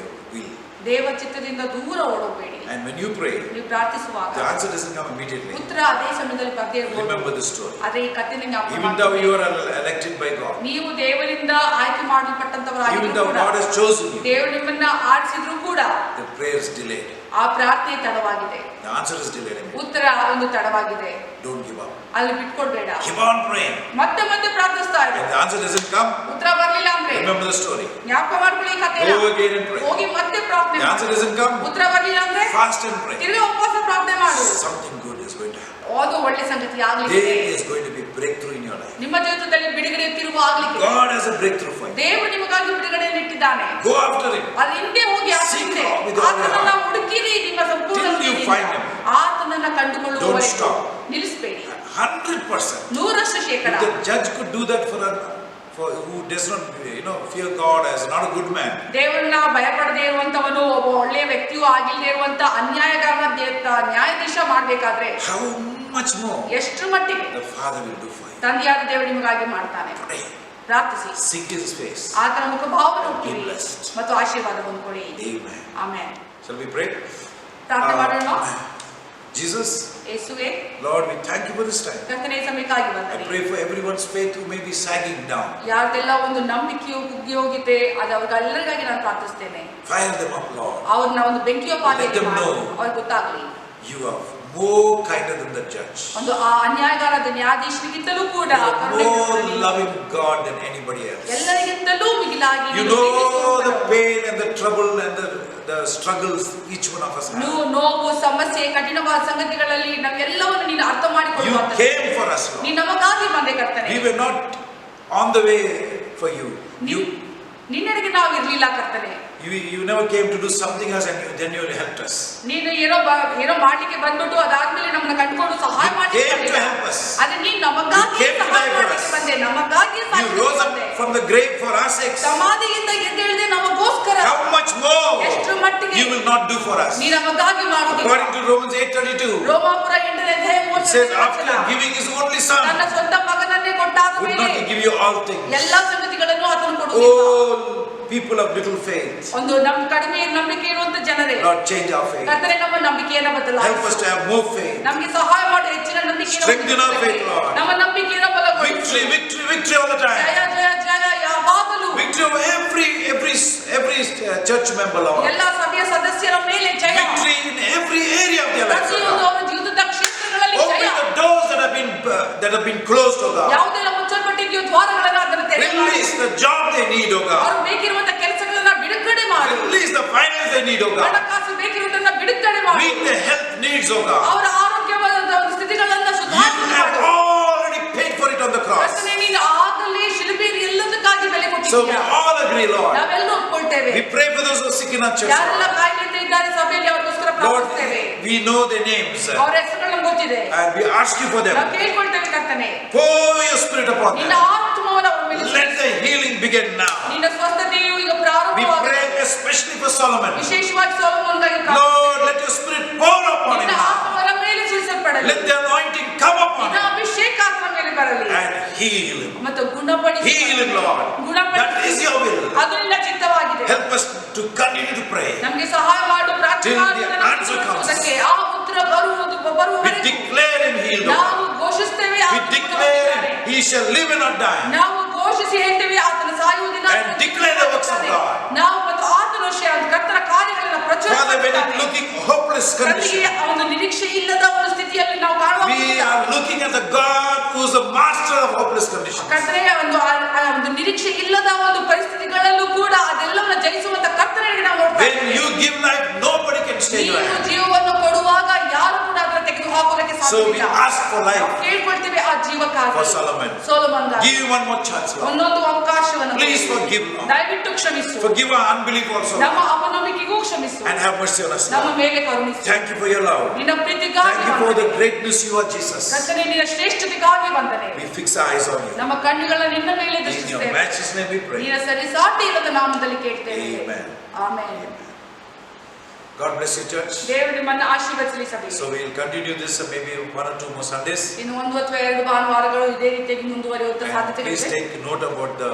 will. ದೇವ ಚಿತ್ತದಿಂದ ದೂರ ಓಡೋಬೇಡಿ. And when you pray, ನೀವು ಪ್ರಾರ್ಥಿಸುವಾಗ the answer doesn't come immediately. ಉತ್ತರ ಅದೇ ಸಮಯದಲ್ಲಿ ಬರ್ದೇ ಇರಬಹುದು. Remember the story. ಅದೇ ಈ ಕಥೆಯನ್ನು ಜ್ಞಾಪಕ Even though you ಮಾಡಿಕೊಳ್ಳಿ. are elected by God, ನೀವು ದೇವರಿಂದ ಆಯ್ಕೆ ಮಾಡಲ್ಪಟ್ಟಂತವರಾಗಿದ್ದರೂ even though ಕೂಡ, God has chosen you, ದೇವರು ನಿಮ್ಮನ್ನ ಆರಿಸಿದ್ರು ಕೂಡ the prayer is delayed. ಆ ಪ್ರಾರ್ಥನೆ ತಡವಾಗಿದೆ, The answer is delayed. ಉತ್ತರ ಒಂದು ತಡವಾಗಿದೆ. Don't give up. ಅಲ್ಲಿ ಬಿಟ್ಕೊಡ್ಬೇಡ, Keep on praying. ಮತ್ತೆ ಪ್ರಾರ್ಥಿಸ್ತಾ ಇರು. If the answer doesn't come, ಉತ್ತರ ಬರ್ಲಿಲ್ಲ ಅಂದ್ರೆ remember the story. ಜ್ಞಾಪಕ ಮಾಡ್ಕೊಳ್ಳಿ ಈ ಕಥೆನ. Go again and pray. ಹೋಗಿ ಮತ್ತೆ ಪ್ರಾರ್ಥನೆ The answer doesn't come, ಉತ್ತರ ಬರ್ಲಿಲ್ಲ ಅಂದ್ರೆ fast and pray. ತಿರುಗಿ ಉಪವಾಸ ಪ್ರಾರ್ಥನೆ ಮಾಡು. Something good is going to happen. ಅದು ಒಳ್ಳೆ ಸಂಗತಿ ಆಗ್ಲಿಕ್ಕೆ, There is going to be breakthrough in your life. ನಿಮ್ಮ ಜೀವಿತದಲ್ಲಿ ಬಿಡುಗಡೆ ತಿರುವು ಆಗ್ಲಿಕ್ಕೆ God has a breakthrough for you. ದೇವರು ನಿಮಗಾಗಿ ಬಿಡುಗಡೆಯನ್ನು ಇಟ್ಟಿದ್ದಾನೆ. Go after him. ಅದು ಹಿಂದೆ ಹೋಗಿ Seek him with all your ಆತನನ್ನ heart. ಹುಡುಕಿರಿ ನಿಮ್ಮ ಸಂಪೂರ್ಣ Till you ಹೃದಯದಿಂದ. find him. ಆತನನ್ನ Don't ಕಂಡುಕೊಳ್ಳುವವರೆಗೂ stop. ನಿಲ್ಲಿಸಬೇಡಿ. 100%. 100% If the judge could do that for who does not, fear God, as not a good man, ದೇವರನ್ನ ಭಯಪಡದೇ ಇರುವಂತವನು, ಒಬ್ಬ ಒಳ್ಳೆಯ ವ್ಯಕ್ತಿಯೂ ಆಗಿಲ್ಲದೆ ಇರುವಂತ ಅನ್ಯಾಯಗಾರನ ನ್ಯಾಯಾಧೀಶ ಮಾಡ್ಬೇಕಾದ್ರೆ how much more ಎಷ್ಟು ಮಟ್ಟಿಗೆ the Father will do for you. ತಂದೆಯಾದ ದೇವರು ನಿಮಗಾಗಿ ಮಾಡ್ತಾನೆ. Pray. ಪ್ರಾರ್ಥಿಸಿ, Seek His face. ಆತನ ಮುಖಭಾವವನ್ನು ಹುಡುಕಿರಿ Be blessed. ಮತ್ತು ಆಶೀರ್ವಾದ ಹೊಂದ್ಕೊಳ್ಳಿ. Amen. Amen. Shall we pray? ಪ್ರಾರ್ಥನೆ ಮಾಡೋಣ. Jesus, ಯೇಸುವೇ, Lord, we thank you for this time. ಕರ್ತನೇ ಸಮಯಕ್ಕಾಗಿ I ಬಂದರೆ pray for everyone's faith who may be sagging down. ಯಾರ್ದೆಲ್ಲ ಒಂದು ನಂಬಿಕೆಯು ಕುಗ್ಗಿ ಹೋಗಿದೆ, ಅದು ಅವ್ರಿಗೆಲ್ಲರಿಗಾಗಿ ನಾನು ಪ್ರಾರ್ಥಿಸ್ತೇನೆ. Fire them up, Lord. ಅವ್ರನ್ನ ಒಂದು ಬೆಂಕಿಯ ಪಾತ್ರೆಯಲ್ಲಿ Let them ಮಾಡು. know. ಅವ್ರಿಗೆ ಗೊತ್ತಾಗ್ಲಿ You are more kinder than the judge. ಒಂದು ಆ ಅನ್ಯಾಯಗಾರದ ನ್ಯಾಯಾಧೀಶರಿಗಿಂತಲೂ ಕೂಡ You are ಕರುಣೆ more ತೋರಿರಿ. loving God than anybody else. ಎಲ್ಲರಿಗಿಂತಲೂ ಮಿಗಿಲಾಗಿ You ನೀನು know ಪ್ರೀತಿಸುವವನು. the pain and the trouble and the struggles each one of us have. ನೋವು, ಸಮಸ್ಯೆ, ಕಠಿಣವಾದ ಸಂಗತಿಗಳಲ್ಲಿ ನಾವೆಲ್ಲವನ್ನು ನೀನು ಅರ್ಥ You ಮಾಡಿಕೊಳ್ಳುವಂತ came for us, Lord. ನೀನು ನಮಗಾಗಿ ಬಂದೆ ಕರ್ತನೆ. We were not on the way for you. ನಿನ್ನೆಡೆಗೆ ನಾವು ಇರ್ಲಿಲ್ಲ ಕರ್ತನೆ. You never came to do something else and then you helped us. ನೀನು ಏನೋ ಮಾಡ್ಲಿಕ್ಕೆ ಬಂದ್ಬಿಟ್ಟು ಅದಾದ್ಮೇಲೆ ನಮ್ಮನ್ನ ಕಂಡುಕೊಂಡು ಸಹಾಯ You ಮಾಡ್ಲಿಕ್ಕೆ came to ಬಂದಿಲ್ಲ. help us. ಆದ್ರೆ ನೀನು ನಮಗಾಗಿ You came to ಸಹಾಯ die for ಮಾಡ್ಲಿಕ್ಕೆ us. ಬಂದೆ, ನಮಗಾಗಿ You ಸಾಯಲಿಕ್ಕೆ rose up ಬಂದೆ. from the grave for our sakes. ಸಮಾಧಿಯಿಂದ ಎದ್ದೇಳಿದೆ ನಮಗೋಸ್ಕರ. How much more ಎಷ್ಟು ಮಟ್ಟಿಗೆ you will not do for us? ನೀನು ನಮಗಾಗಿ ಮಾಡುವುದಿಲ್ಲ. According to Romans 8:32, ರೋಮಾಪುರ 8ನೇ ಅಧ್ಯಾಯ it says, 30ನೇ after ವಚನ, giving his only son, ತನ್ನ ಸ್ವಂತ ಮಗನನ್ನೇ ಕೊಟ್ಟಾದ would ಮೇಲೆ not he give you all things? ಎಲ್ಲಾ ಸಂಗತಿಗಳನ್ನು ಆತನು ಕೊಡುವುದಿಲ್ಲ. Oh, people of little faith, ಒಂದು ಕಡಿಮೆ ನಂಬಿಕೆ ಇರುವಂತ ಜನರೇ, Lord, change our faith. ಕರ್ತನೆ ನಮ್ಮ ನಂಬಿಕೆಯನ್ನು Help us ಬದಲಾಯಿಸು. to have more faith. ನಮಗೆ ಸಹಾಯ ಮಾಡು, ಹೆಚ್ಚಿನ ನಂಬಿಕೆಯನ್ನು Strengthen our faith, Lord. ನಮ್ಮ ನಂಬಿಕೆಯನ್ನು ಬಲಗೊಳಿಸು. Victory, victory, victory all the Jaya time. ಜಯ ಜಯ ಯಾವಾಗಲೂ Victory over every church member, Lord. ಎಲ್ಲ ಸಭೆಯ ಸದಸ್ಯರ ಮೇಲೆ ಜಯ. Victory in every area of their life, ಪ್ರತಿಯೊಂದು Lord. ಅವರ ಜೀವಿತದ ಕ್ಷೇತ್ರಗಳಲ್ಲಿ ಜಯ. Open the doors that have been closed, oh God. ಯಾವುದೆಲ್ಲ ಮುಚ್ಚಲ್ಪಟ್ಟಿದೆಯೋ ದ್ವಾರಗಳನ್ನು ಅದನ್ನು ತೆರೆಯು. Release the job they need, oh God. ಅವರು ಬೇಕಿರುವಂತ ಕೆಲಸಗಳನ್ನ ಬಿಡುಗಡೆ ಮಾಡು. Release the finance they need, oh God. ಹಣಕಾಸು ಬೇಕಿರುವುದನ್ನ ಬಿಡುಗಡೆ ಮಾಡು. Meet the health needs, oh God. ಅವರ ಆರೋಗ್ಯವಾದ ಒಂದು ಸ್ಥಿತಿಗಳನ್ನ You ಸುಧಾರಣೆ have ಮಾಡು. already paid for it on the cross. ಕರ್ತನೇ, ನೀನು ಆಗಲೇ ಶಿಲುಬೆಯಲ್ಲಿ ಎಲ್ಲದಕ್ಕಾಗಿ ಬೆಲೆ So we ಕೊಟ್ಟಿದ್ದೀಯ. all agree, Lord. ನಾವೆಲ್ಲರೂ ಒಪ್ಕೊಳ್ತೇವೆ. We pray for those who are sick in our church, ಯಾರೆಲ್ಲ Lord. ಕಾಯಿಲೆಯಿಂದ ಇದ್ದಾರೆ ಸಭೆಯಲ್ಲಿ ಅವರಿಗೋಸ್ಕರ Lord, ಪ್ರಾರ್ಥಿಸ್ತೇವೆ. we know their names ಅವರ ಹೆಸರುಗಳು ನಮ್ಗೆ ಗೊತ್ತಿದೆ. and we ask you for ನಾವು them. ಕೇಳ್ಕೊಳ್ತೇವೆ ಕರ್ತನೆ, Pour your spirit upon ನಿನ್ನ them. ಆತ್ಮವನ್ನು ಅವರ ಮೇಲೆ Let the healing begin now. ನಿನ್ನ ಸ್ವಸ್ಥತೆಯು ಈಗ We ಪ್ರಾರಂಭವಾಗಿದೆ. pray especially for Solomon. ವಿಶೇಷವಾಗಿ ಸೊಲೊಮೋನಗಾಗಿ Lord, let your spirit pour upon him ನಿನ್ನ now. ಆತ್ಮವರ ಮೇಲೆ ಸುರಿಸಲ್ಪಡಲಿ. Let the anointing come upon ನಿನ್ನ him ಅಭಿಷೇಕ ಆತನ ಮೇಲೆ ಬರಲಿ and heal him. ಮತ್ತು ಗುಣಪಡಿಸಿ Heal him, Lord. That is your will. ಅದು ನಿನ್ನ ಚಿತ್ತವಾಗಿದೆ. Help us to continue to pray. ನಮಗೆ ಸಹಾಯ ಮಾಡು Till the ಪ್ರಾರ್ಥನೆ answer comes. ಆ ಉತ್ತರ ಬರುವವರೆಗೂ We declare him healed. ನಾವು ಘೋಷಿಸುತ್ತೇವೆ We declare he shall live and not die. ನಾವು ಘೋಷಿಸಿ ಹೇಳ್ತೇವೆ ಆತನ ಸಾಯುವುದಿಲ್ಲ And declare the works of God. ನಾವು ಮತ್ತು ಆತನ ಕರ್ತನ ಕಾರ್ಯಗಳನ್ನು ಪ್ರಚಾರ Father, when it's looking hopeless condition, ಒಂದು ನಿರೀಕ್ಷೆ ಇಲ್ಲದ ಒಂದು ಸ್ಥಿತಿಯಲ್ಲಿ ನಾವು ಕಾಣುವ we are looking at the God who is the master of hopeless conditions. ಕರ್ತನೆ ಒಂದು ನಿರೀಕ್ಷೆ ಇಲ್ಲದ ಒಂದು ಪರಿಸ್ಥಿತಿಗಳಲ್ಲೂ ಕೂಡ ಅದೆಲ್ಲವನ್ನು ಜಯಿಸುವಂತ ಕರ್ತನಿಗೆ ನಾವು ನೋಡ್ತಾ When you give life, nobody can stay ನೀವು alive. ಜೀವವನ್ನು ಕೊಡುವಾಗ ಯಾರು ಕೂಡ ಅದನ್ನು ತೆಗೆದು ಹಾಕುವುದಕ್ಕೆ So we ಸಾಧ್ಯವಿಲ್ಲ. ask for life ನಾವು ಕೇಳ್ಕೊಳ್ತೇವೆ ಆ ಜೀವಕ್ಕಾಗಿ. for Solomon. ಸೊಲೊಮೋನ್ಗಾಗಿ. Give him one more chance, Lord. ಒಂದೊಂದು ಅವಕಾಶವನ್ನು Please forgive, Lord. ದಯವಿಟ್ಟು ಕ್ಷಮಿಸು. Forgive our unbelief also, ನಮ್ಮ ಅಪನಂಬಿಕೆಗೂ ಕ್ಷಮಿಸು. and have mercy on us, ನಮ್ಮ Lord. ಮೇಲೆ ಕರುಣಿಸು. Thank you for your love. ನಿನ್ನ ಪ್ರೀತಿಗಾಗಿ Thank you for the greatness you are, Jesus. ಕರ್ತನೇ ನಿನ್ನ ಶ್ರೇಷ್ಠತೆಗಾಗಿ ವಂದನೆ. We fix our eyes on you. ನಮ್ಮ ಕಣ್ಣುಗಳನ್ನು ನಿನ್ನ ಮೇಲೆ In your ದೃಷ್ಟಿಸುತ್ತೇವೆ. matchless name we pray. ನಿನ್ನ ಸರಿಸಾಟಿ ಇಲ್ಲದ ನಾಮದಲ್ಲಿ ಕೇಳ್ತೇವೆ. Amen. Amen. God bless you, church. ದೇವರು ನಿಮ್ಮನ್ನು ಆಶೀರ್ವದಿಸಲಿ ಸಭೆ. So we will continue this maybe 1 or 2 more Sundays. ಇನ್ನು 1 ಅಥವಾ 2 ಭಾನುವಾರಗಳು ಇದೇ ರೀತಿಯಾಗಿ ಮುಂದುವರಿಯುವಂತ And ಸಾಧ್ಯತೆ please ಇದೆ. take note about the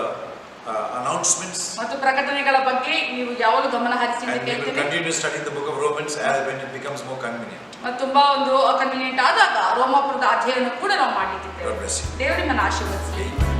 announcements. ಮತ್ತು ಪ್ರಕಟಣೆಗಳ ಬಗ್ಗೆ ನೀವು ಯಾವಾಗಲೂ ಗಮನ ಹರಿಸಿ ಅಂತ And we will ಕೇಳ್ತೇನೆ. continue studying the book of Romans as when it becomes more convenient. ಮತ್ತು ತುಂಬಾ ಒಂದು ಕನ್ವೀನಿಯಂಟ್ ಆದಾಗ ರೋಮಾಪುರದ ಅಧ್ಯಯನ ಕೂಡ ನಾವು ಮಾಡಲಿಕ್ಕಿದ್ದೇವೆ. God bless you. ದೇವರು ನಿಮ್ಮನ್ನು ಆಶೀರ್ವದಿಸಲಿ. Amen.